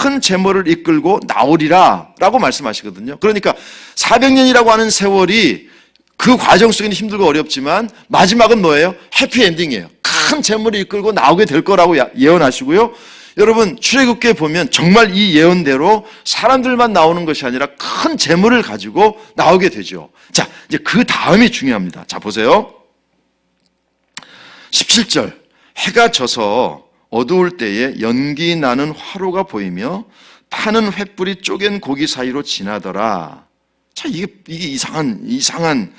[SPEAKER 1] 큰 재물을 이끌고 나오리라 라고 말씀하시거든요. 그러니까 400년이라고 하는 세월이 그 과정 속에는 힘들고 어렵지만 마지막은 뭐예요? 해피엔딩이에요. 큰 재물을 이끌고 나오게 될 거라고 예언하시고요. 여러분 출애굽기에 보면 정말 이 예언대로 사람들만 나오는 것이 아니라 큰 재물을 가지고 나오게 되죠. 자, 이제 그 다음이 중요합니다. 자, 보세요. 17절. 해가 져서 어두울 때에 연기 나는 화로가 보이며 타는 횃불이 쪼갠 고기 사이로 지나더라. 자, 이게 이상한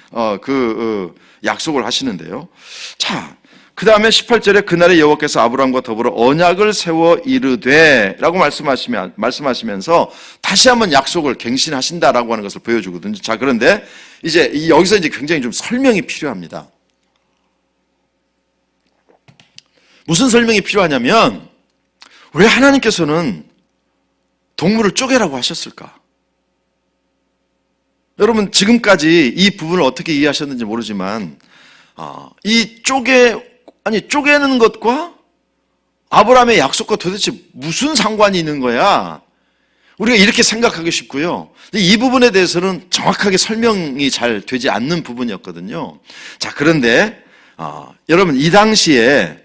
[SPEAKER 1] 약속을 하시는데요. 자, 그 다음에 18절에 그날에 여호와께서 아브라함과 더불어 언약을 세워 이르되 라고 말씀하시면서 다시 한번 약속을 갱신하신다라고 하는 것을 보여주거든요. 자, 그런데 이제 여기서 이제 굉장히 좀 설명이 필요합니다. 무슨 설명이 필요하냐면 왜 하나님께서는 동물을 쪼개라고 하셨을까? 여러분 지금까지 이 부분을 어떻게 이해하셨는지 모르지만 이 쪼개는 것과 아브라함의 약속과 도대체 무슨 상관이 있는 거야? 우리가 이렇게 생각하기 쉽고요. 근데 이 부분에 대해서는 정확하게 설명이 잘 되지 않는 부분이었거든요. 자, 그런데 여러분 이 당시에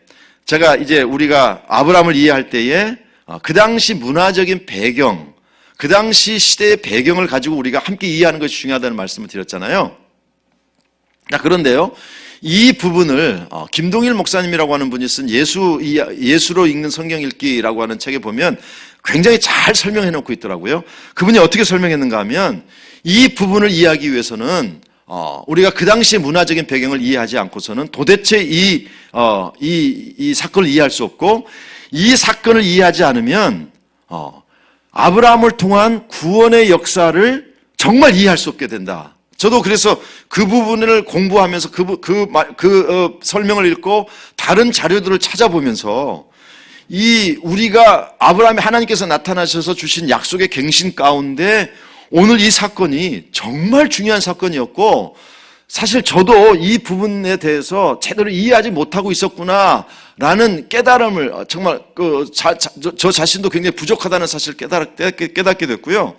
[SPEAKER 1] 제가 이제 우리가 아브라함을 이해할 때에 그 당시 문화적인 배경, 그 당시 시대의 배경을 가지고 우리가 함께 이해하는 것이 중요하다는 말씀을 드렸잖아요. 자, 그런데요. 이 부분을 김동일 목사님이라고 하는 분이 쓴 예수로 읽는 성경 읽기라고 하는 책에 보면 굉장히 잘 설명해 놓고 있더라고요. 그분이 어떻게 설명했는가 하면 이 부분을 이해하기 위해서는 우리가 그 당시의 문화적인 배경을 이해하지 않고서는 도대체 이 사건을 이해할 수 없고, 이 사건을 이해하지 않으면 아브라함을 통한 구원의 역사를 정말 이해할 수 없게 된다. 저도 그래서 그 부분을 공부하면서 설명을 읽고 다른 자료들을 찾아보면서 우리가 아브라함이 하나님께서 나타나셔서 주신 약속의 갱신 가운데 오늘 이 사건이 정말 중요한 사건이었고, 사실 저도 이 부분에 대해서 제대로 이해하지 못하고 있었구나라는 깨달음을 정말 저 자신도 굉장히 부족하다는 사실을 깨닫게 됐고요.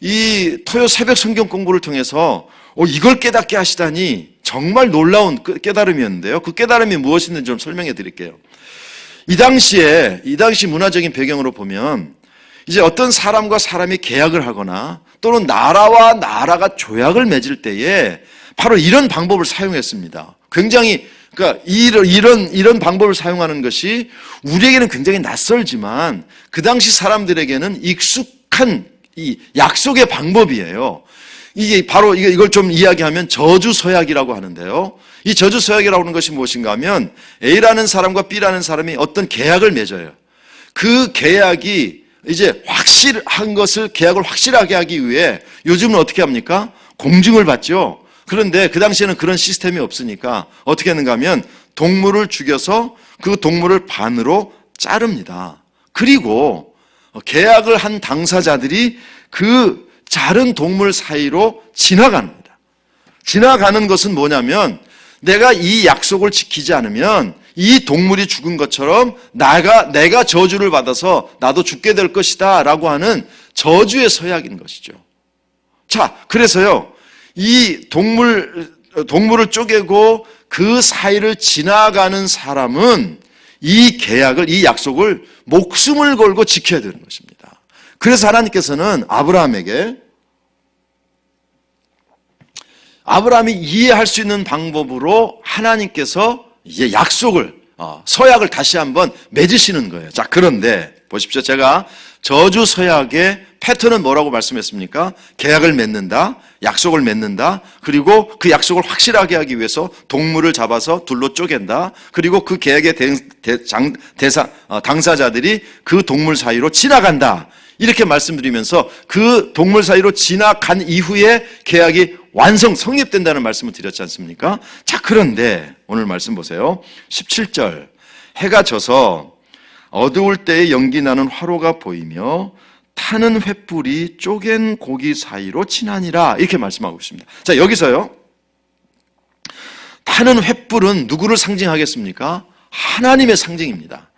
[SPEAKER 1] 이 토요 새벽 성경 공부를 통해서 이걸 깨닫게 하시다니 정말 놀라운 깨달음이었는데요. 그 깨달음이 무엇인지 좀 설명해 드릴게요. 이 당시 문화적인 배경으로 보면 이제 어떤 사람과 사람이 계약을 하거나 또는 나라와 나라가 조약을 맺을 때에 바로 이런 방법을 사용했습니다. 굉장히 그러니까 이런 방법을 사용하는 것이 우리에게는 굉장히 낯설지만 그 당시 사람들에게는 익숙한 이 약속의 방법이에요. 이게 바로 이걸 좀 이야기하면 저주서약이라고 하는데요. 이 저주서약이라고 하는 것이 무엇인가 하면 A라는 사람과 B라는 사람이 어떤 계약을 맺어요. 그 계약이 이제 확실한 것을 계약을 확실하게 하기 위해 요즘은 어떻게 합니까? 공증을 받죠. 그런데 그 당시에는 그런 시스템이 없으니까 어떻게 하는가 하면 동물을 죽여서 그 동물을 반으로 자릅니다. 그리고 계약을 한 당사자들이 그 자른 동물 사이로 지나갑니다. 지나가는 것은 뭐냐면 내가 이 약속을 지키지 않으면 이 동물이 죽은 것처럼 내가 저주를 받아서 나도 죽게 될 것이다 라고 하는 저주의 서약인 것이죠. 자, 그래서요, 이 동물을 쪼개고 그 사이를 지나가는 사람은 이 약속을 목숨을 걸고 지켜야 되는 것입니다. 그래서 하나님께서는 아브라함이 이해할 수 있는 방법으로 하나님께서 이제 서약을 다시 한번 맺으시는 거예요. 자, 그런데 보십시오. 제가 저주 서약의 패턴은 뭐라고 말씀했습니까? 계약을 맺는다, 약속을 맺는다, 그리고 그 약속을 확실하게 하기 위해서 동물을 잡아서 둘로 쪼갠다, 그리고 그 계약의 당사자들이 그 동물 사이로 지나간다. 이렇게 말씀드리면서 그 동물 사이로 지나간 이후에 계약이 성립된다는 말씀을 드렸지 않습니까? 자, 그런데 오늘 말씀 보세요. 17절. 해가 져서 어두울 때에 연기 나는 화로가 보이며 타는 횃불이 쪼갠 고기 사이로 지나니라. 이렇게 말씀하고 있습니다. 자, 여기서요. 타는 횃불은 누구를 상징하겠습니까? 하나님의 상징입니다.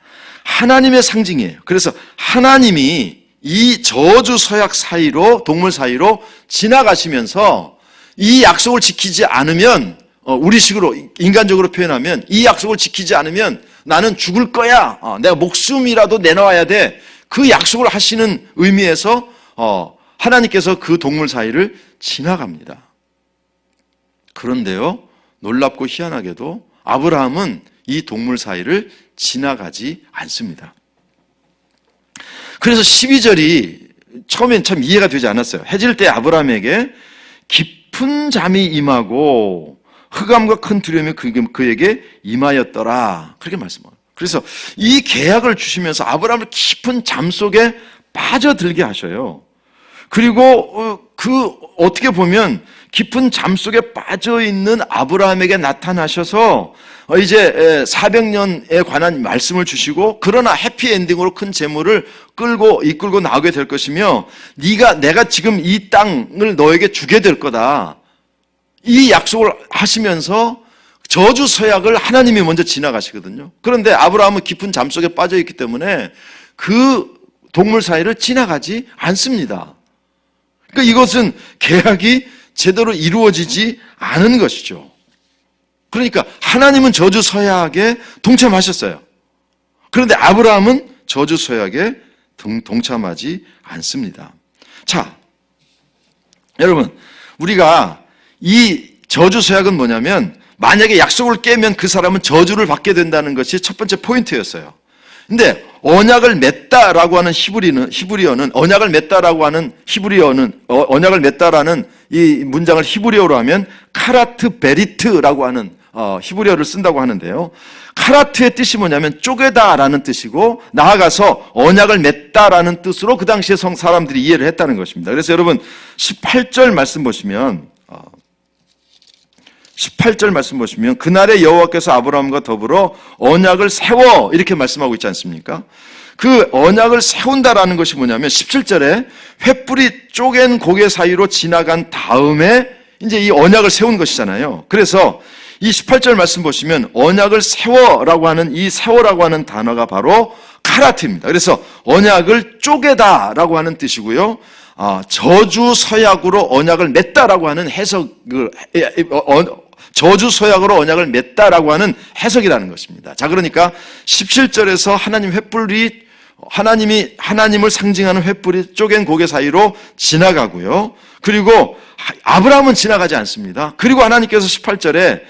[SPEAKER 1] 하나님의 상징이에요. 그래서 하나님이 이 저주 서약 사이로, 동물 사이로 지나가시면서 이 약속을 지키지 않으면, 우리식으로 인간적으로 표현하면 이 약속을 지키지 않으면 나는 죽을 거야. 내가 목숨이라도 내놓아야 돼. 그 약속을 하시는 의미에서 하나님께서 그 동물 사이를 지나갑니다. 그런데요, 놀랍고 희한하게도 아브라함은 이 동물 사이를 지나가지 않습니다. 그래서 12절이 처음엔 참 이해가 되지 않았어요. 해질 때 아브라함에게 깊은 잠이 임하고 흑암과 큰 두려움이 그에게 임하였더라. 그렇게 말씀합니다. 그래서 이 계약을 주시면서 아브라함을 깊은 잠 속에 빠져들게 하셔요. 그리고 어떻게 보면 깊은 잠 속에 빠져있는 아브라함에게 나타나셔서 이제 400년에 관한 말씀을 주시고, 그러나 해피엔딩으로 큰 재물을 이끌고 나오게 될 것이며, 내가 지금 이 땅을 너에게 주게 될 거다. 이 약속을 하시면서 저주 서약을 하나님이 먼저 지나가시거든요. 그런데 아브라함은 깊은 잠 속에 빠져있기 때문에 그 동물 사이를 지나가지 않습니다. 그러니까 이것은 계약이 제대로 이루어지지 않은 것이죠. 그러니까 하나님은 저주 서약에 동참하셨어요. 그런데 아브라함은 저주 서약에 동참하지 않습니다. 자, 여러분, 우리가 이 저주 서약은 뭐냐면, 만약에 약속을 깨면 그 사람은 저주를 받게 된다는 것이 첫 번째 포인트였어요. 근데 언약을 맺다라고 하는 히브리어는 언약을 맺다라는 이 문장을 히브리어로 하면 카라트 베리트라고 하는 히브리어를 쓴다고 하는데요. 카라트의 뜻이 뭐냐면 쪼개다라는 뜻이고, 나아가서 언약을 맺다라는 뜻으로 그 당시에 사람들이 이해를 했다는 것입니다. 그래서 여러분 18절 말씀 보시면 그날에 여호와께서 아브라함과 더불어 언약을 세워, 이렇게 말씀하고 있지 않습니까? 그 언약을 세운다라는 것이 뭐냐면 17절에 횃불이 쪼갠 고개 사이로 지나간 다음에 이제 이 언약을 세운 것이잖아요. 그래서 이 18절 말씀 보시면 언약을 세워라고 하는 이 세워라고 하는 단어가 바로 카라트입니다. 그래서 언약을 쪼개다라고 하는 뜻이고요. 저주 서약으로 언약을 맺다라고 하는 저주 서약으로 언약을 맺다라고 하는 해석이라는 것입니다. 자, 그러니까 17절에서 하나님을 상징하는 횃불이 쪼갠 고개 사이로 지나가고요. 그리고 아브라함은 지나가지 않습니다. 그리고 하나님께서 18절에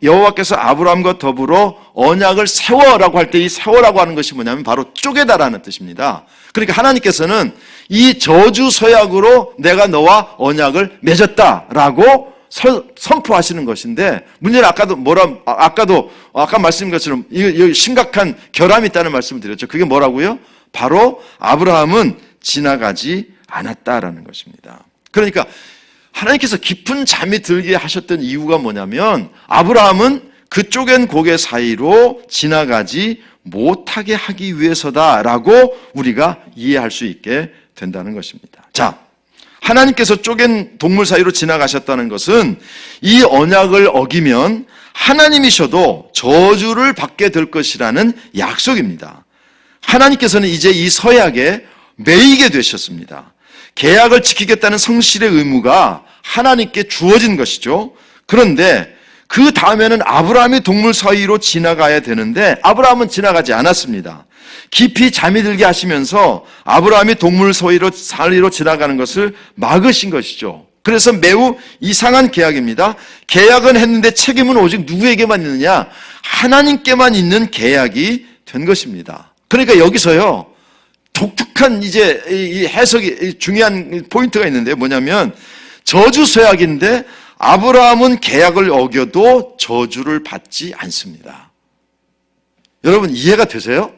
[SPEAKER 1] 여호와께서 아브라함과 더불어 언약을 세워라고 할 때 이 세워라고 하는 것이 뭐냐면 바로 쪼개다라는 뜻입니다. 그러니까 하나님께서는 이 저주 서약으로 내가 너와 언약을 맺었다라고 선포하시는 것인데, 문제는 아까 말씀드린 것처럼 이 심각한 결함이 있다는 말씀을 드렸죠. 그게 뭐라고요? 바로 아브라함은 지나가지 않았다라는 것입니다. 그러니까 하나님께서 깊은 잠이 들게 하셨던 이유가 뭐냐면, 아브라함은 그 쪼갠 고개 사이로 지나가지 못하게 하기 위해서다라고 우리가 이해할 수 있게 된다는 것입니다. 자, 하나님께서 쪼갠 동물 사이로 지나가셨다는 것은 이 언약을 어기면 하나님이셔도 저주를 받게 될 것이라는 약속입니다. 하나님께서는 이제 이 서약에 매이게 되셨습니다. 계약을 지키겠다는 성실의 의무가 하나님께 주어진 것이죠. 그런데 그 다음에는 아브라함이 동물 사이로 지나가야 되는데 아브라함은 지나가지 않았습니다. 깊이 잠이 들게 하시면서 아브라함이 동물 사이로 지나가는 것을 막으신 것이죠. 그래서 매우 이상한 계약입니다. 계약은 했는데 책임은 오직 누구에게만 있느냐? 하나님께만 있는 계약이 된 것입니다. 그러니까 여기서요, 독특한 이제 이 해석이 중요한 포인트가 있는데 뭐냐면 저주 서약인데 아브라함은 계약을 어겨도 저주를 받지 않습니다. 여러분 이해가 되세요?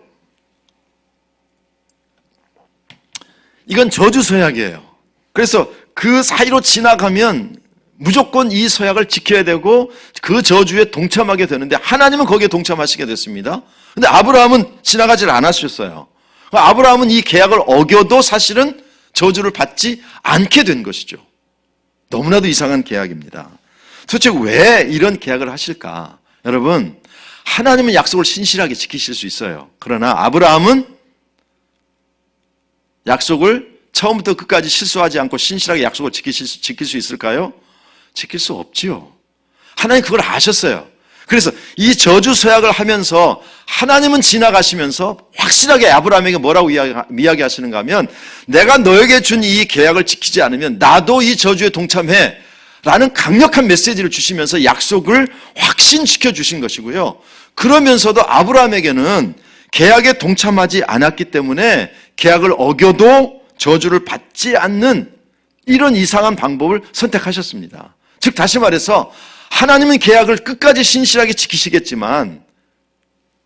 [SPEAKER 1] 이건 저주 서약이에요. 그래서 그 사이로 지나가면 무조건 이 서약을 지켜야 되고 그 저주에 동참하게 되는데 하나님은 거기에 동참하시게 됐습니다. 근데 아브라함은 지나가질 않으셨어요. 아브라함은 이 계약을 어겨도 사실은 저주를 받지 않게 된 것이죠. 너무나도 이상한 계약입니다. 도대체 왜 이런 계약을 하실까? 여러분, 하나님은 약속을 신실하게 지키실 수 있어요. 그러나 아브라함은 약속을 처음부터 끝까지 실수하지 않고 신실하게 약속을 지킬 수 있을까요? 지킬 수 없지요. 하나님 그걸 아셨어요. 그래서 이 저주 서약을 하면서 하나님은 지나가시면서 확실하게 아브라함에게 뭐라고 이야기하시는가 하면 내가 너에게 준 이 계약을 지키지 않으면 나도 이 저주에 동참해 라는 강력한 메시지를 주시면서 약속을 확신시켜 주신 것이고요. 그러면서도 아브라함에게는 계약에 동참하지 않았기 때문에 계약을 어겨도 저주를 받지 않는 이런 이상한 방법을 선택하셨습니다. 즉 다시 말해서 하나님은 계약을 끝까지 신실하게 지키시겠지만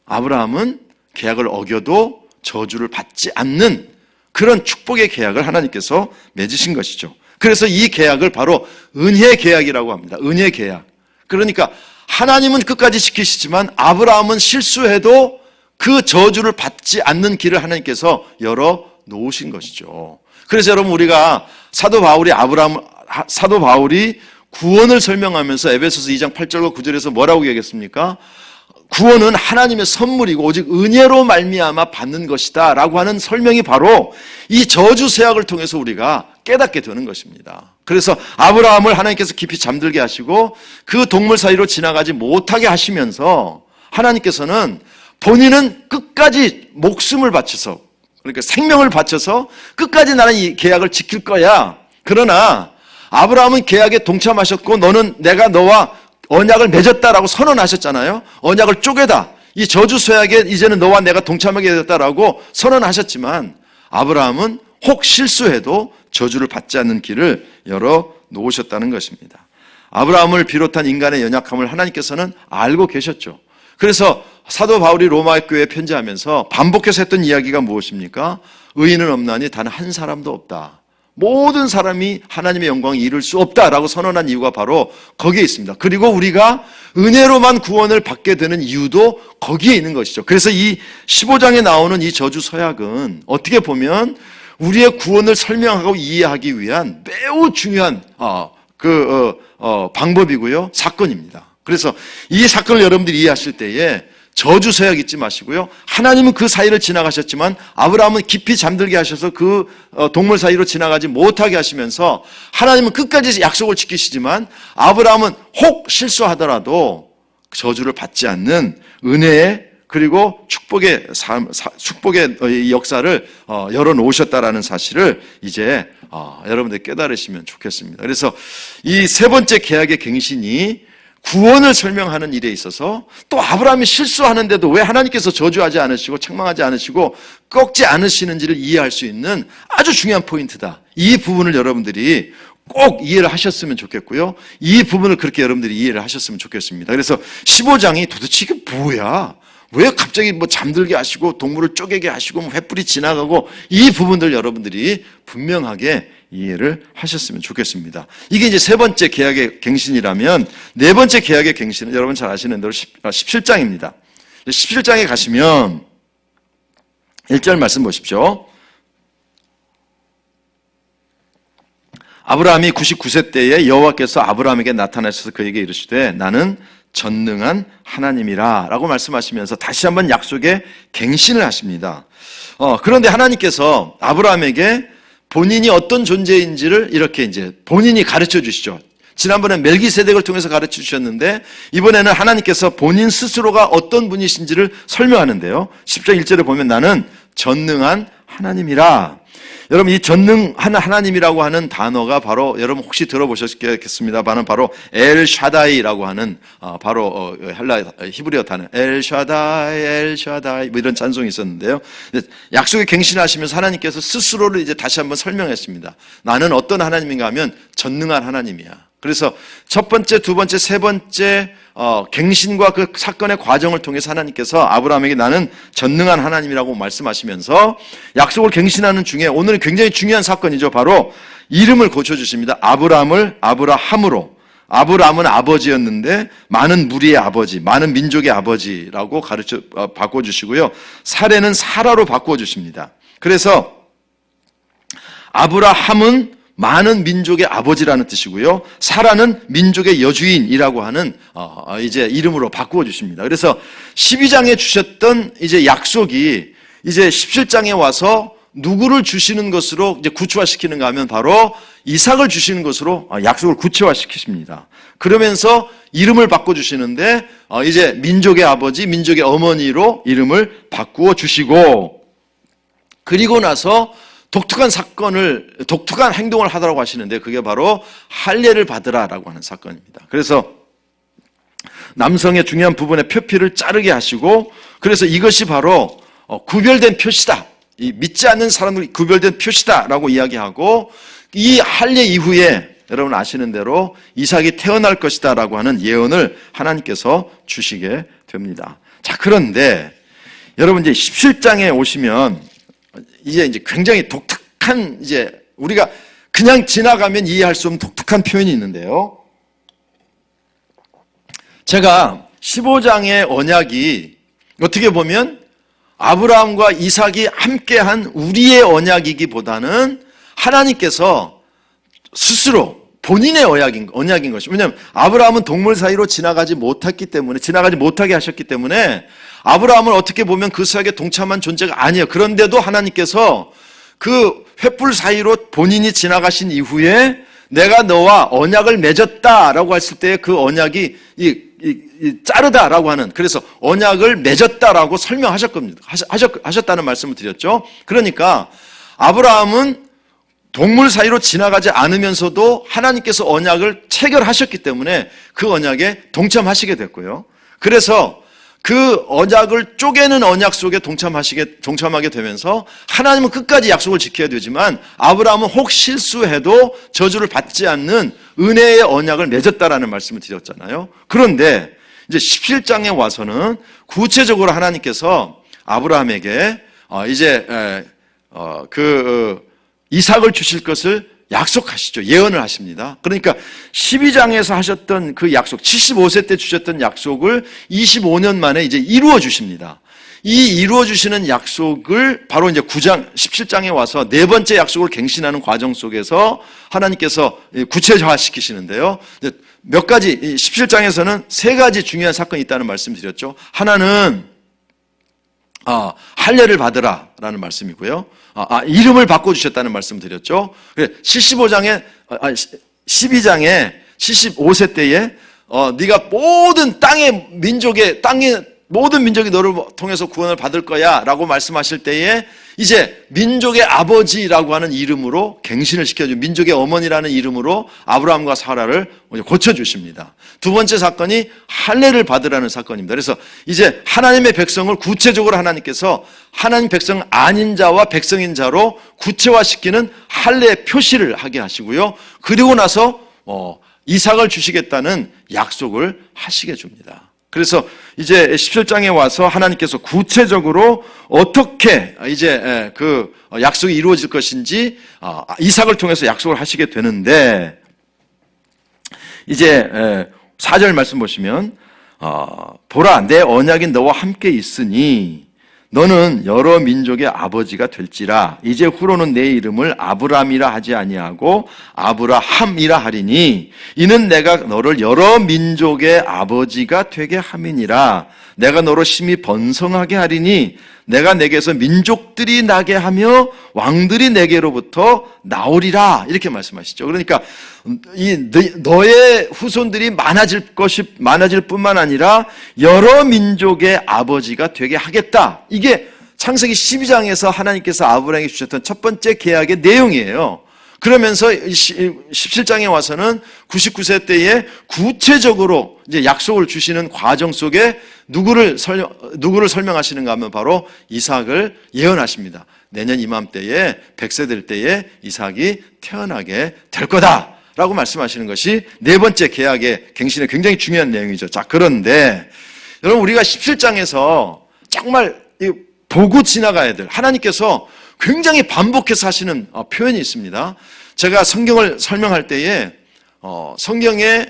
[SPEAKER 1] 아브라함은 계약을 어겨도 저주를 받지 않는 그런 축복의 계약을 하나님께서 맺으신 것이죠. 그래서 이 계약을 바로 은혜 계약이라고 합니다. 은혜 계약. 그러니까 하나님은 끝까지 지키시지만 아브라함은 실수해도 그 저주를 받지 않는 길을 하나님께서 열어 놓으신 것이죠. 그래서 여러분 우리가 사도 바울이 구원을 설명하면서 에베소서 2장 8절과 9절에서 뭐라고 얘기했습니까? 구원은 하나님의 선물이고 오직 은혜로 말미암아 받는 것이다 라고 하는 설명이 바로 이 저주 서약을 통해서 우리가 깨닫게 되는 것입니다. 그래서 아브라함을 하나님께서 깊이 잠들게 하시고 그 동물 사이로 지나가지 못하게 하시면서 하나님께서는 본인은 끝까지 목숨을 바쳐서 그러니까 생명을 바쳐서 끝까지 나는 이 계약을 지킬 거야. 그러나 아브라함은 계약에 동참하셨고 너는 내가 너와 언약을 맺었다라고 선언하셨잖아요. 언약을 쪼개다. 이 저주 서약에 이제는 너와 내가 동참하게 됐다라고 선언하셨지만 아브라함은 혹 실수해도 저주를 받지 않는 길을 열어 놓으셨다는 것입니다. 아브라함을 비롯한 인간의 연약함을 하나님께서는 알고 계셨죠. 그래서 사도 바울이 로마 교회에 편지하면서 반복해서 했던 이야기가 무엇입니까? 의인은 없나니 단 한 사람도 없다. 모든 사람이 하나님의 영광을 이룰 수 없다라고 선언한 이유가 바로 거기에 있습니다. 그리고 우리가 은혜로만 구원을 받게 되는 이유도 거기에 있는 것이죠. 그래서 이 15장에 나오는 이 저주 서약은 어떻게 보면 우리의 구원을 설명하고 이해하기 위한 매우 중요한 방법이고요. 사건입니다. 그래서 이 사건을 여러분들이 이해하실 때에 저주 서약 잊지 마시고요. 하나님은 그 사이를 지나가셨지만 아브라함은 깊이 잠들게 하셔서 그 동물 사이로 지나가지 못하게 하시면서 하나님은 끝까지 약속을 지키시지만 아브라함은 혹 실수하더라도 저주를 받지 않는 은혜의 그리고 축복의 역사를 열어놓으셨다라는 사실을 이제 여러분들 깨달으시면 좋겠습니다. 그래서 이 세 번째 계약의 갱신이 구원을 설명하는 일에 있어서 또 아브라함이 실수하는데도 왜 하나님께서 저주하지 않으시고 책망하지 않으시고 꺾지 않으시는지를 이해할 수 있는 아주 중요한 포인트다. 이 부분을 여러분들이 꼭 이해를 하셨으면 좋겠고요. 이 부분을 그렇게 여러분들이 이해를 하셨으면 좋겠습니다. 그래서 15장이 도대체 이게 뭐야? 왜 갑자기 잠들게 하시고 동물을 쪼개게 하시고 횃불이 지나가고 이 부분들 여러분들이 분명하게 이해를 하셨으면 좋겠습니다. 이게 이제 세 번째 계약의 갱신이라면 네 번째 계약의 갱신은 여러분 잘 아시는 대로 17장입니다. 17장에 가시면 1절 말씀 보십시오. 아브라함이 99세 때에 여호와께서 아브라함에게 나타나셔서 그에게 이르시되 나는 전능한 하나님이라 라고 말씀하시면서 다시 한번 약속의 갱신을 하십니다. 그런데 하나님께서 아브라함에게 본인이 어떤 존재인지를 이렇게 이제 본인이 가르쳐 주시죠. 지난번에 멜기세덱을 통해서 가르쳐 주셨는데 이번에는 하나님께서 본인 스스로가 어떤 분이신지를 설명하는데요. 10장 1절에 보면 나는 전능한 하나님이라. 여러분 이 전능한 하나님이라고 하는 단어가 바로 여러분 혹시 들어보셨겠습니다만은 바로 엘 샤다이라고 하는 바로 히브리어 단어 엘 샤다이 뭐 이런 찬송이 있었는데요. 약속에 갱신하시면서 하나님께서 스스로를 이제 다시 한번 설명했습니다. 나는 어떤 하나님인가 하면 전능한 하나님이야. 그래서 첫 번째, 두 번째, 세 번째 갱신과 그 사건의 과정을 통해서 하나님께서 아브라함에게 나는 전능한 하나님이라고 말씀하시면서 약속을 갱신하는 중에 오늘은 굉장히 중요한 사건이죠. 바로 이름을 고쳐주십니다. 아브라함을 아브라함으로. 아브라함은 아버지였는데 많은 무리의 아버지, 많은 민족의 아버지라고 바꿔주시고요. 사레는 사라로 바꿔주십니다. 그래서 아브라함은 많은 민족의 아버지라는 뜻이고요. 사라는 민족의 여주인이라고 하는 이제 이름으로 바꾸어 주십니다. 그래서 12장에 주셨던 이제 약속이 이제 17장에 와서 누구를 주시는 것으로 이제 구체화시키는가 하면 바로 이삭을 주시는 것으로 약속을 구체화시키십니다. 그러면서 이름을 바꿔 주시는데 이제 민족의 아버지, 민족의 어머니로 이름을 바꾸어 주시고 그리고 나서 독특한 행동을 하더라고 하시는데 그게 바로 할례를 받으라라고 하는 사건입니다. 그래서 남성의 중요한 부분의 표피를 자르게 하시고 그래서 이것이 바로 구별된 표시다. 이 믿지 않는 사람들이 구별된 표시다라고 이야기하고 이 할례 이후에 여러분 아시는 대로 이삭이 태어날 것이다라고 하는 예언을 하나님께서 주시게 됩니다. 자, 그런데 여러분 이제 17장에 오시면 이제 굉장히 독특한 이제 우리가 그냥 지나가면 이해할 수 없는 독특한 표현이 있는데요. 제가 15장의 언약이 어떻게 보면 아브라함과 이삭이 함께한 우리의 언약이기보다는 하나님께서 스스로 본인의 언약인 것이죠. 왜냐하면 아브라함은 동물 사이로 지나가지 못하게 하셨기 때문에 아브라함은 어떻게 보면 그 사역에 동참한 존재가 아니에요. 그런데도 하나님께서 그 횃불 사이로 본인이 지나가신 이후에 내가 너와 언약을 맺었다라고 했을 때 그 언약이 자르다라고 하는 그래서 언약을 맺었다라고 하셨다는 말씀을 드렸죠. 그러니까 아브라함은 동물 사이로 지나가지 않으면서도 하나님께서 언약을 체결하셨기 때문에 그 언약에 동참하시게 됐고요. 그래서 그 언약을 쪼개는 언약 속에 동참하게 되면서 하나님은 끝까지 약속을 지켜야 되지만 아브라함은 혹 실수해도 저주를 받지 않는 은혜의 언약을 맺었다라는 말씀을 드렸잖아요. 그런데 이제 17장에 와서는 구체적으로 하나님께서 아브라함에게 이삭을 주실 것을 약속하시죠. 예언을 하십니다. 그러니까 12장에서 하셨던 그 약속, 75세 때 주셨던 약속을 25년 만에 이제 이루어 주십니다. 이 이루어 주시는 약속을 바로 이제 17장에 와서 네 번째 약속을 갱신하는 과정 속에서 하나님께서 구체화시키시는데요. 몇 가지, 17장에서는 세 가지 중요한 사건이 있다는 말씀 드렸죠. 하나는 할례를 받으라라는 말씀이고요. 이름을 바꿔주셨다는 말씀 드렸죠. 12장에 75세 때에 네가 모든 모든 민족이 너를 통해서 구원을 받을 거야 라고 말씀하실 때에 이제 민족의 아버지라고 하는 이름으로 갱신을 시켜준 민족의 어머니라는 이름으로 아브라함과 사라를 고쳐주십니다. 두 번째 사건이 할례를 받으라는 사건입니다. 그래서 이제 하나님의 백성을 구체적으로 하나님께서 하나님 백성 아닌 자와 백성인 자로 구체화시키는 할례 표시를 하게 하시고요. 그리고 나서 이삭을 주시겠다는 약속을 하시게 줍니다. 그래서 이제 17장에 와서 하나님께서 구체적으로 어떻게 이제 그 약속이 이루어질 것인지 이삭을 통해서 약속을 하시게 되는데 이제 4절 말씀 보시면 보라 내 언약이 너와 함께 있으니 너는 여러 민족의 아버지가 될지라 이제 후로는 내 이름을 아브람이라 하지 아니하고 아브라함이라 하리니 이는 내가 너를 여러 민족의 아버지가 되게 함이니라 내가 너로 심히 번성하게 하리니 내가 내게서 민족들이 나게 하며 왕들이 내게로부터 나오리라 이렇게 말씀하시죠. 그러니까 너의 후손들이 많아질 뿐만 아니라 여러 민족의 아버지가 되게 하겠다. 이게 창세기 12장에서 하나님께서 아브라함에게 주셨던 첫 번째 계약의 내용이에요. 그러면서 17장에 와서는 99세 때에 구체적으로 이제 약속을 주시는 과정 속에 누구를 설명하시는가 하면 바로 이삭을 예언하십니다. 내년 이맘때에 100세 될 때에 이삭이 태어나게 될 거다라고 말씀하시는 것이 네 번째 계약의 갱신의 굉장히 중요한 내용이죠. 자, 그런데 여러분, 우리가 17장에서 정말 보고 지나가야 될, 하나님께서 굉장히 반복해서 하시는 표현이 있습니다. 제가 성경을 설명할 때에 성경에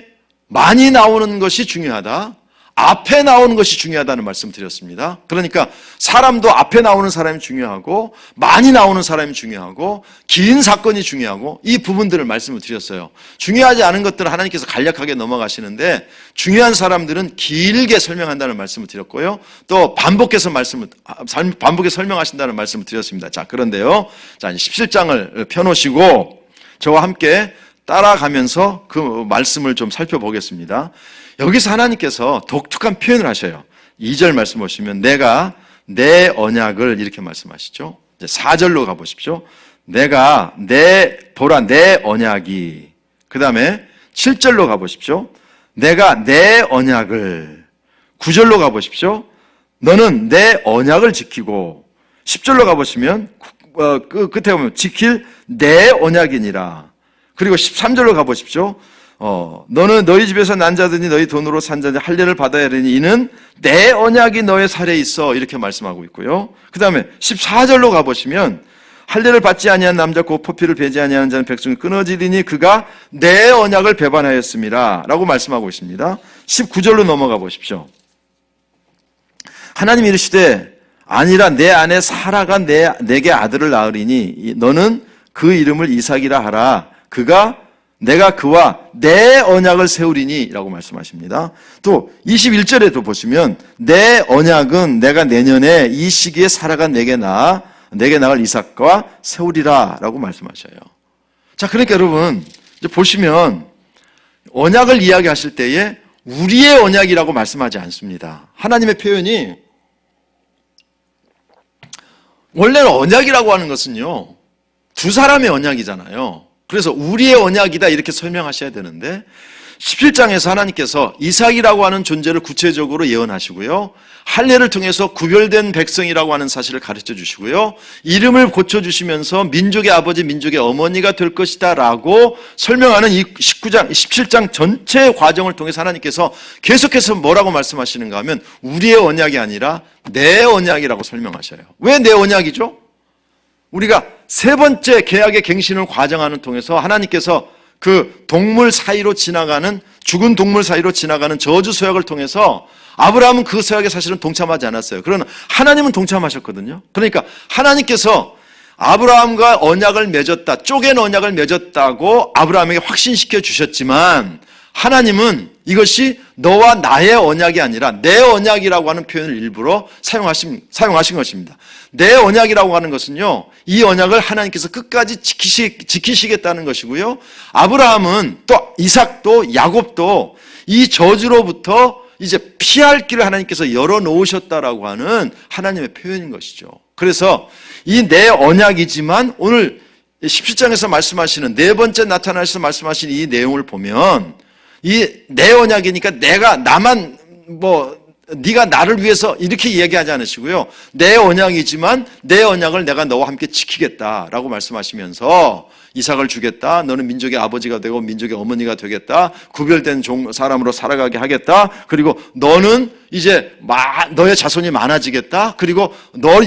[SPEAKER 1] 많이 나오는 것이 중요하다, 앞에 나오는 것이 중요하다는 말씀 드렸습니다. 그러니까 사람도 앞에 나오는 사람이 중요하고, 많이 나오는 사람이 중요하고, 긴 사건이 중요하고, 이 부분들을 말씀을 드렸어요. 중요하지 않은 것들은 하나님께서 간략하게 넘어가시는데, 중요한 사람들은 길게 설명한다는 말씀을 드렸고요. 또 반복해서 설명하신다는 말씀을 드렸습니다. 자, 그런데요. 자, 17장을 펴놓으시고 저와 함께 따라가면서 그 말씀을 좀 살펴보겠습니다. 여기서 하나님께서 독특한 표현을 하셔요. 2절 말씀 보시면 내가 내 언약을 이렇게 말씀하시죠. 이제 4절로 가보십시오. 내가 내 언약이, 그 다음에 7절로 가보십시오. 내가 내 언약을, 9절로 가보십시오. 너는 내 언약을 지키고, 10절로 가보시면 끝에 보면 지킬 내 언약이니라. 그리고 13절로 가보십시오. 너는 너희 집에서 난 자들이 너희 돈으로 산 자들 할례를 받아야 하리니 이는 내 언약이 너의 살에 있어, 이렇게 말씀하고 있고요. 그 다음에 14절로 가보시면 할례를 받지 아니한 남자 곧 포피를 베지 아니하는 자는 백성이 끊어지리니 그가 내 언약을 배반하였음이라 라고 말씀하고 있습니다. 19절로 넘어가 보십시오. 하나님이 이르시되 아니라 내 아내 사라가 내게 아들을 낳으리니 너는 그 이름을 이삭이라 하라. 내가 그와 내 언약을 세우리니 라고 말씀하십니다. 또 21절에도 보시면 내 언약은 내가 내년에 이 시기에 사라가 내게 낳을 이삭과 세우리라 라고 말씀하셔요. 자, 그러니까 여러분 이제 보시면 언약을 이야기하실 때에 우리의 언약이라고 말씀하지 않습니다. 하나님의 표현이, 원래는 언약이라고 하는 것은요, 두 사람의 언약이잖아요. 그래서 우리의 언약이다 이렇게 설명하셔야 되는데 17장에서 하나님께서 이삭이라고 하는 존재를 구체적으로 예언하시고요, 할례를 통해서 구별된 백성이라고 하는 사실을 가르쳐 주시고요, 이름을 고쳐주시면서 민족의 아버지 민족의 어머니가 될 것이다 라고 설명하는 이 17장 전체 과정을 통해서 하나님께서 계속해서 뭐라고 말씀하시는가 하면 우리의 언약이 아니라 내 언약이라고 설명하셔요. 왜 내 언약이죠? 우리가 세 번째 계약의 갱신을 과정하는 통해서 하나님께서 그 동물 사이로 지나가는, 죽은 동물 사이로 지나가는 저주 서약을 통해서 아브라함은 그 서약에 사실은 동참하지 않았어요. 그러나 하나님은 동참하셨거든요. 그러니까 하나님께서 아브라함과 언약을 맺었다, 쪼갠 언약을 맺었다고 아브라함에게 확신시켜 주셨지만 하나님은 이것이 너와 나의 언약이 아니라 내 언약이라고 하는 표현을 일부러 사용하신 것입니다. 내 언약이라고 하는 것은요, 이 언약을 하나님께서 끝까지 지키시겠다는 것이고요, 아브라함은 또 이삭도 야곱도 이 저주로부터 이제 피할 길을 하나님께서 열어놓으셨다라고 하는 하나님의 표현인 것이죠. 그래서 이 내 언약이지만 오늘 17장에서 말씀하시는 네 번째 나타나셔서 말씀하시는 이 내용을 보면 이 내 언약이니까 네가 나를 위해서 이렇게 얘기하지 않으시고요, 내 언약이지만 내 언약을 내가 너와 함께 지키겠다라고 말씀하시면서 이삭을 주겠다, 너는 민족의 아버지가 되고 민족의 어머니가 되겠다, 구별된 사람으로 살아가게 하겠다, 그리고 너는 이제 너의 자손이 많아지겠다, 그리고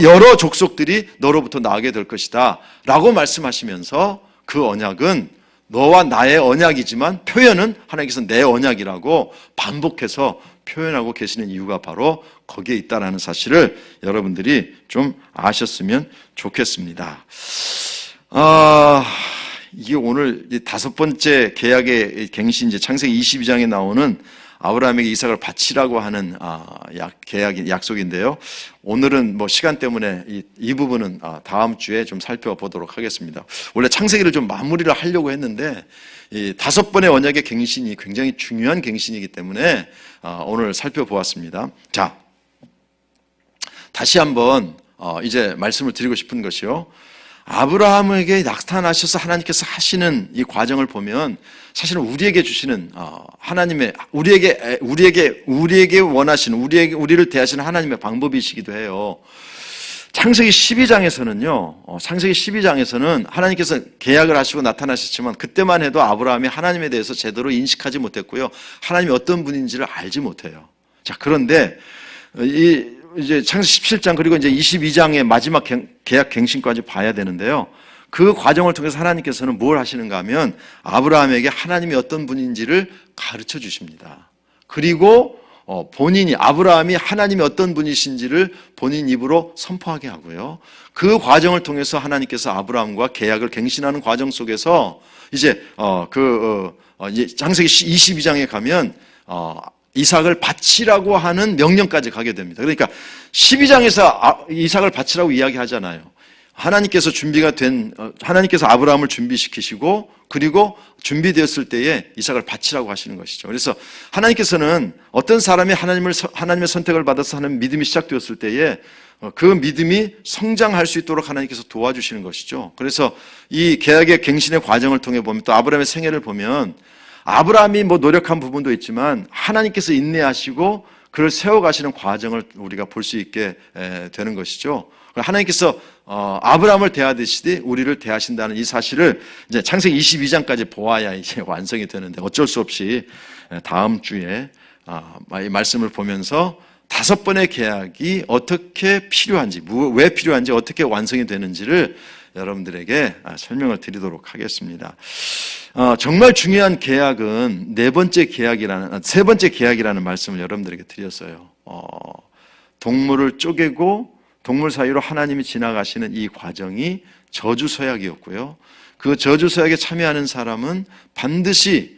[SPEAKER 1] 여러 족속들이 너로부터 나게 될 것이다 라고 말씀하시면서 그 언약은 너와 나의 언약이지만 표현은 하나님께서 내 언약이라고 반복해서 표현하고 계시는 이유가 바로 거기에 있다는 사실을 여러분들이 좀 아셨으면 좋겠습니다. 이게 오늘 다섯 번째 계약의 갱신제 창세기 22장에 나오는 아브라함에게 이삭을 바치라고 하는 약속인데요. 오늘은 시간 때문에 이 부분은 다음 주에 좀 살펴보도록 하겠습니다. 원래 창세기를 좀 마무리를 하려고 했는데 이 다섯 번의 언약의 갱신이 굉장히 중요한 갱신이기 때문에 오늘 살펴보았습니다. 자, 다시 한번 이제 말씀을 드리고 싶은 것이요. 아브라함에게 나타나셔서 하나님께서 하시는 이 과정을 보면 사실은 우리에게 주시는 하나님의 우리에게 원하시는 우리를 대하시는 하나님의 방법이시기도 해요. 창세기 12장에서는 하나님께서 계약을 하시고 나타나셨지만 그때만 해도 아브라함이 하나님에 대해서 제대로 인식하지 못했고요. 하나님이 어떤 분인지를 알지 못해요. 자, 그런데 이제 창세기 17장 그리고 이제 22장의 마지막 계약 갱신까지 봐야 되는데요. 그 과정을 통해서 하나님께서는 뭘 하시는가 하면 아브라함에게 하나님이 어떤 분인지를 가르쳐 주십니다. 그리고 아브라함이 하나님이 어떤 분이신지를 본인 입으로 선포하게 하고요. 그 과정을 통해서 하나님께서 아브라함과 계약을 갱신하는 과정 속에서 이제 창세기 22장에 가면 이삭을 바치라고 하는 명령까지 가게 됩니다. 그러니까 12장에서 이삭을 바치라고 이야기하잖아요. 하나님께서 아브라함을 준비시키시고 그리고 준비되었을 때에 이삭을 바치라고 하시는 것이죠. 그래서 하나님께서는 어떤 사람이 하나님의 선택을 받아서 하는 믿음이 시작되었을 때에 그 믿음이 성장할 수 있도록 하나님께서 도와주시는 것이죠. 그래서 이 계약의 갱신의 과정을 통해 보면 또 아브라함의 생애를 보면 아브라함이 노력한 부분도 있지만 하나님께서 인내하시고 그를 세워가시는 과정을 우리가 볼 수 있게 되는 것이죠. 하나님께서 아브라함을 대하듯이 우리를 대하신다는 이 사실을 이제 창세기 22장까지 보아야 이제 완성이 되는데 어쩔 수 없이 다음 주에 이 말씀을 보면서 5번의 계약이 어떻게 필요한지, 왜 필요한지, 어떻게 완성이 되는지를 여러분들에게 설명을 드리도록 하겠습니다. 정말 중요한 계약은 세 번째 계약이라는 말씀을 여러분들에게 드렸어요. 동물을 쪼개고 동물 사이로 하나님이 지나가시는 이 과정이 저주서약이었고요. 그 저주서약에 참여하는 사람은 반드시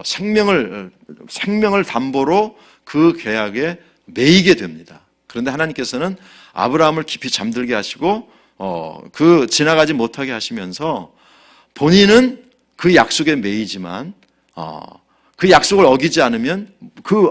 [SPEAKER 1] 생명을 담보로 그 계약에 매이게 됩니다. 그런데 하나님께서는 아브라함을 깊이 잠들게 하시고 지나가지 못하게 하시면서 본인은 그 약속에 매이지만 그 약속을 어기지 않으면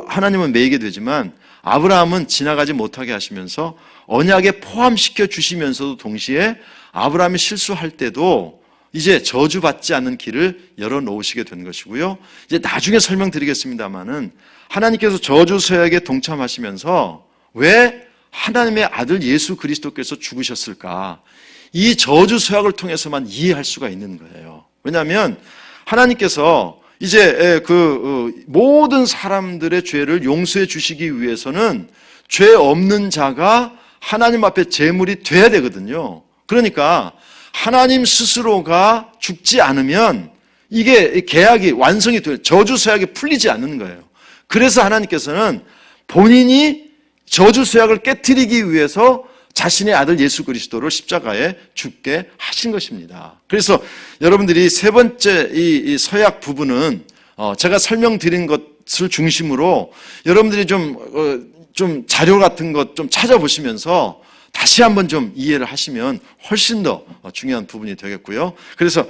[SPEAKER 1] 하나님은 매이게 되지만 아브라함은 지나가지 못하게 하시면서 언약에 포함시켜 주시면서도 동시에 아브라함이 실수할 때도 이제 저주받지 않는 길을 열어놓으시게 된 것이고요. 이제 나중에 설명드리겠습니다만은 하나님께서 저주서약에 동참하시면서 왜 하나님의 아들 예수 그리스도께서 죽으셨을까? 이 저주서약을 통해서만 이해할 수가 있는 거예요. 왜냐하면 하나님께서 이제 모든 사람들의 죄를 용서해 주시기 위해서는 죄 없는 자가 하나님 앞에 제물이 돼야 되거든요. 그러니까 하나님 스스로가 죽지 않으면 이게 계약이 완성이 저주서약이 풀리지 않는 거예요. 그래서 하나님께서는 본인이 저주서약을 깨트리기 위해서 자신의 아들 예수 그리스도를 십자가에 죽게 하신 것입니다. 그래서 여러분들이 세 번째 이 서약 부분은 제가 설명드린 것을 중심으로 여러분들이 좀 자료 같은 것 좀 찾아보시면서 다시 한번 좀 이해를 하시면 훨씬 더 중요한 부분이 되겠고요. 그래서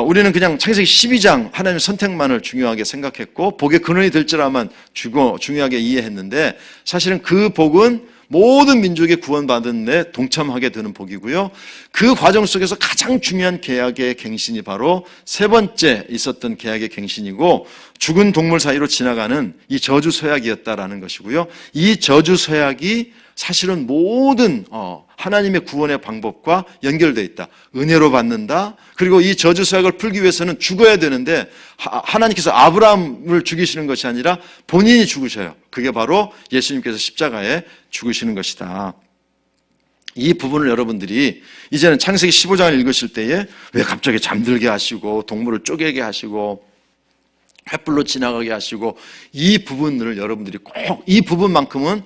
[SPEAKER 1] 우리는 그냥 창세기 12장 하나님의 선택만을 중요하게 생각했고 복의 근원이 될 줄 알만 중요하게 이해했는데 사실은 그 복은 모든 민족이 구원받은 데 동참하게 되는 복이고요. 그 과정 속에서 가장 중요한 계약의 갱신이 바로 세 번째 있었던 계약의 갱신이고 죽은 동물 사이로 지나가는 이 저주서약이었다라는 것이고요. 이 저주서약이 사실은 모든 하나님의 구원의 방법과 연결되어 있다. 은혜로 받는다. 그리고 이 저주서약을 풀기 위해서는 죽어야 되는데 하나님께서 아브라함을 죽이시는 것이 아니라 본인이 죽으셔요. 그게 바로 예수님께서 십자가에 죽으시는 것이다. 이 부분을 여러분들이 이제는 창세기 15장을 읽으실 때에 왜 갑자기 잠들게 하시고 동물을 쪼개게 하시고 횃불로 지나가게 하시고 이 부분을 여러분들이 꼭 이 부분만큼은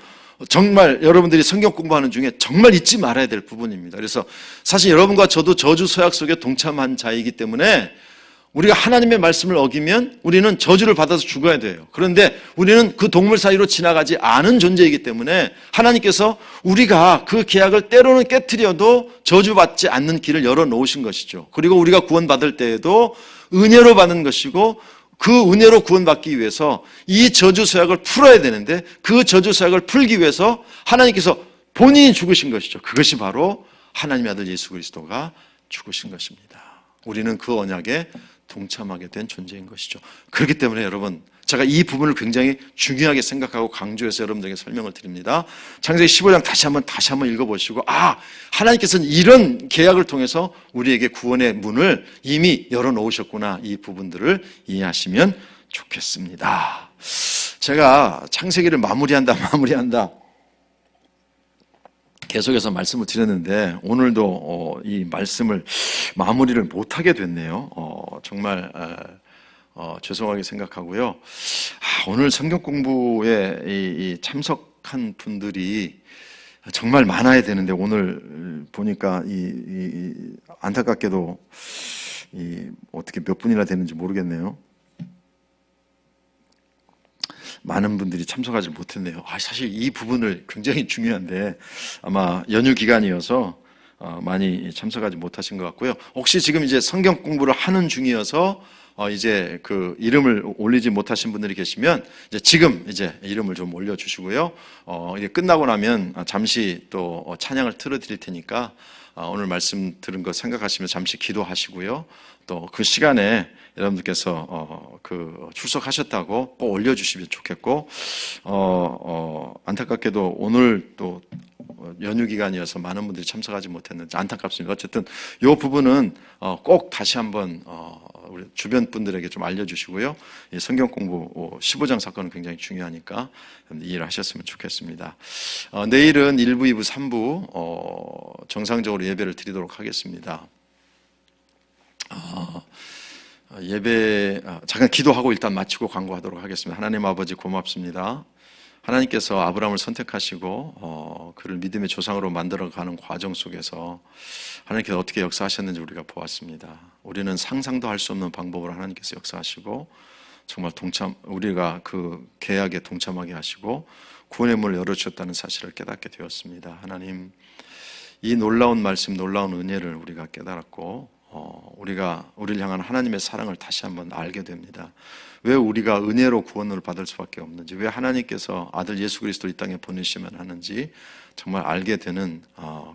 [SPEAKER 1] 정말 여러분들이 성경 공부하는 중에 정말 잊지 말아야 될 부분입니다. 그래서 사실 여러분과 저도 저주서약 속에 동참한 자이기 때문에 우리가 하나님의 말씀을 어기면 우리는 저주를 받아서 죽어야 돼요. 그런데 우리는 그 동물 사이로 지나가지 않은 존재이기 때문에 하나님께서 우리가 그 계약을 때로는 깨트려도 저주받지 않는 길을 열어놓으신 것이죠. 그리고 우리가 구원받을 때에도 은혜로 받는 것이고 그 은혜로 구원받기 위해서 이 저주서약을 풀어야 되는데 그 저주서약을 풀기 위해서 하나님께서 본인이 죽으신 것이죠. 그것이 바로 하나님의 아들 예수 그리스도가 죽으신 것입니다. 우리는 그 언약에 동참하게 된 존재인 것이죠. 그렇기 때문에 여러분, 제가 이 부분을 굉장히 중요하게 생각하고 강조해서 여러분들에게 설명을 드립니다. 창세기 15장 다시 한번 읽어보시고, 하나님께서는 이런 계약을 통해서 우리에게 구원의 문을 이미 열어놓으셨구나, 이 부분들을 이해하시면 좋겠습니다. 제가 창세기를 마무리한다 계속해서 말씀을 드렸는데 오늘도 이 말씀을 마무리를 못하게 됐네요. 정말 죄송하게 생각하고요. 오늘 성경 공부에 이 참석한 분들이 정말 많아야 되는데 오늘 보니까 안타깝게도 어떻게 몇 분이나 되는지 모르겠네요. 많은 분들이 참석하지 못했네요. 사실 이 부분을 굉장히 중요한데 아마 연휴 기간이어서 많이 참석하지 못하신 것 같고요. 혹시 지금 이제 성경 공부를 하는 중이어서 이제 그 이름을 올리지 못하신 분들이 계시면 지금 이제 이름을 좀 올려주시고요. 이게 끝나고 나면 잠시 또 찬양을 틀어드릴 테니까 오늘 말씀 들은 거 생각하시면 잠시 기도하시고요. 또 그 시간에 여러분들께서 출석하셨다고 꼭 올려주시면 좋겠고, 안타깝게도 오늘 또 연휴 기간이어서 많은 분들이 참석하지 못했는지 안타깝습니다. 어쨌든 이 부분은 꼭 다시 한번 우리 주변 분들에게 좀 알려주시고요. 이 성경 공부 15장 사건은 굉장히 중요하니까 이해를 하셨으면 좋겠습니다. 내일은 1부, 2부, 3부 정상적으로 예배를 드리도록 하겠습니다. 예배 잠깐 기도하고 일단 마치고 광고하도록 하겠습니다. 하나님 아버지 고맙습니다. 하나님께서 아브라함을 선택하시고 그를 믿음의 조상으로 만들어가는 과정 속에서 하나님께서 어떻게 역사하셨는지 우리가 보았습니다. 우리는 상상도 할 수 없는 방법으로 하나님께서 역사하시고 정말 우리가 그 계약에 동참하게 하시고 구원의 문을 열어주셨다는 사실을 깨닫게 되었습니다. 하나님, 이 놀라운 말씀, 놀라운 은혜를 우리가 깨달았고 우리를 향한 하나님의 사랑을 다시 한번 알게 됩니다. 왜 우리가 은혜로 구원을 받을 수밖에 없는지, 왜 하나님께서 아들 예수 그리스도를 이 땅에 보내시면 하는지 정말 알게 되는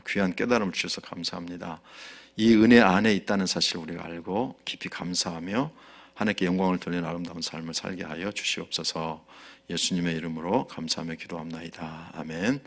[SPEAKER 1] 귀한 깨달음을 주셔서 감사합니다. 이 은혜 안에 있다는 사실을 우리가 알고 깊이 감사하며 하나님께 영광을 돌리는 아름다운 삶을 살게 하여 주시옵소서. 예수님의 이름으로 감사하며 기도합나이다. 아멘.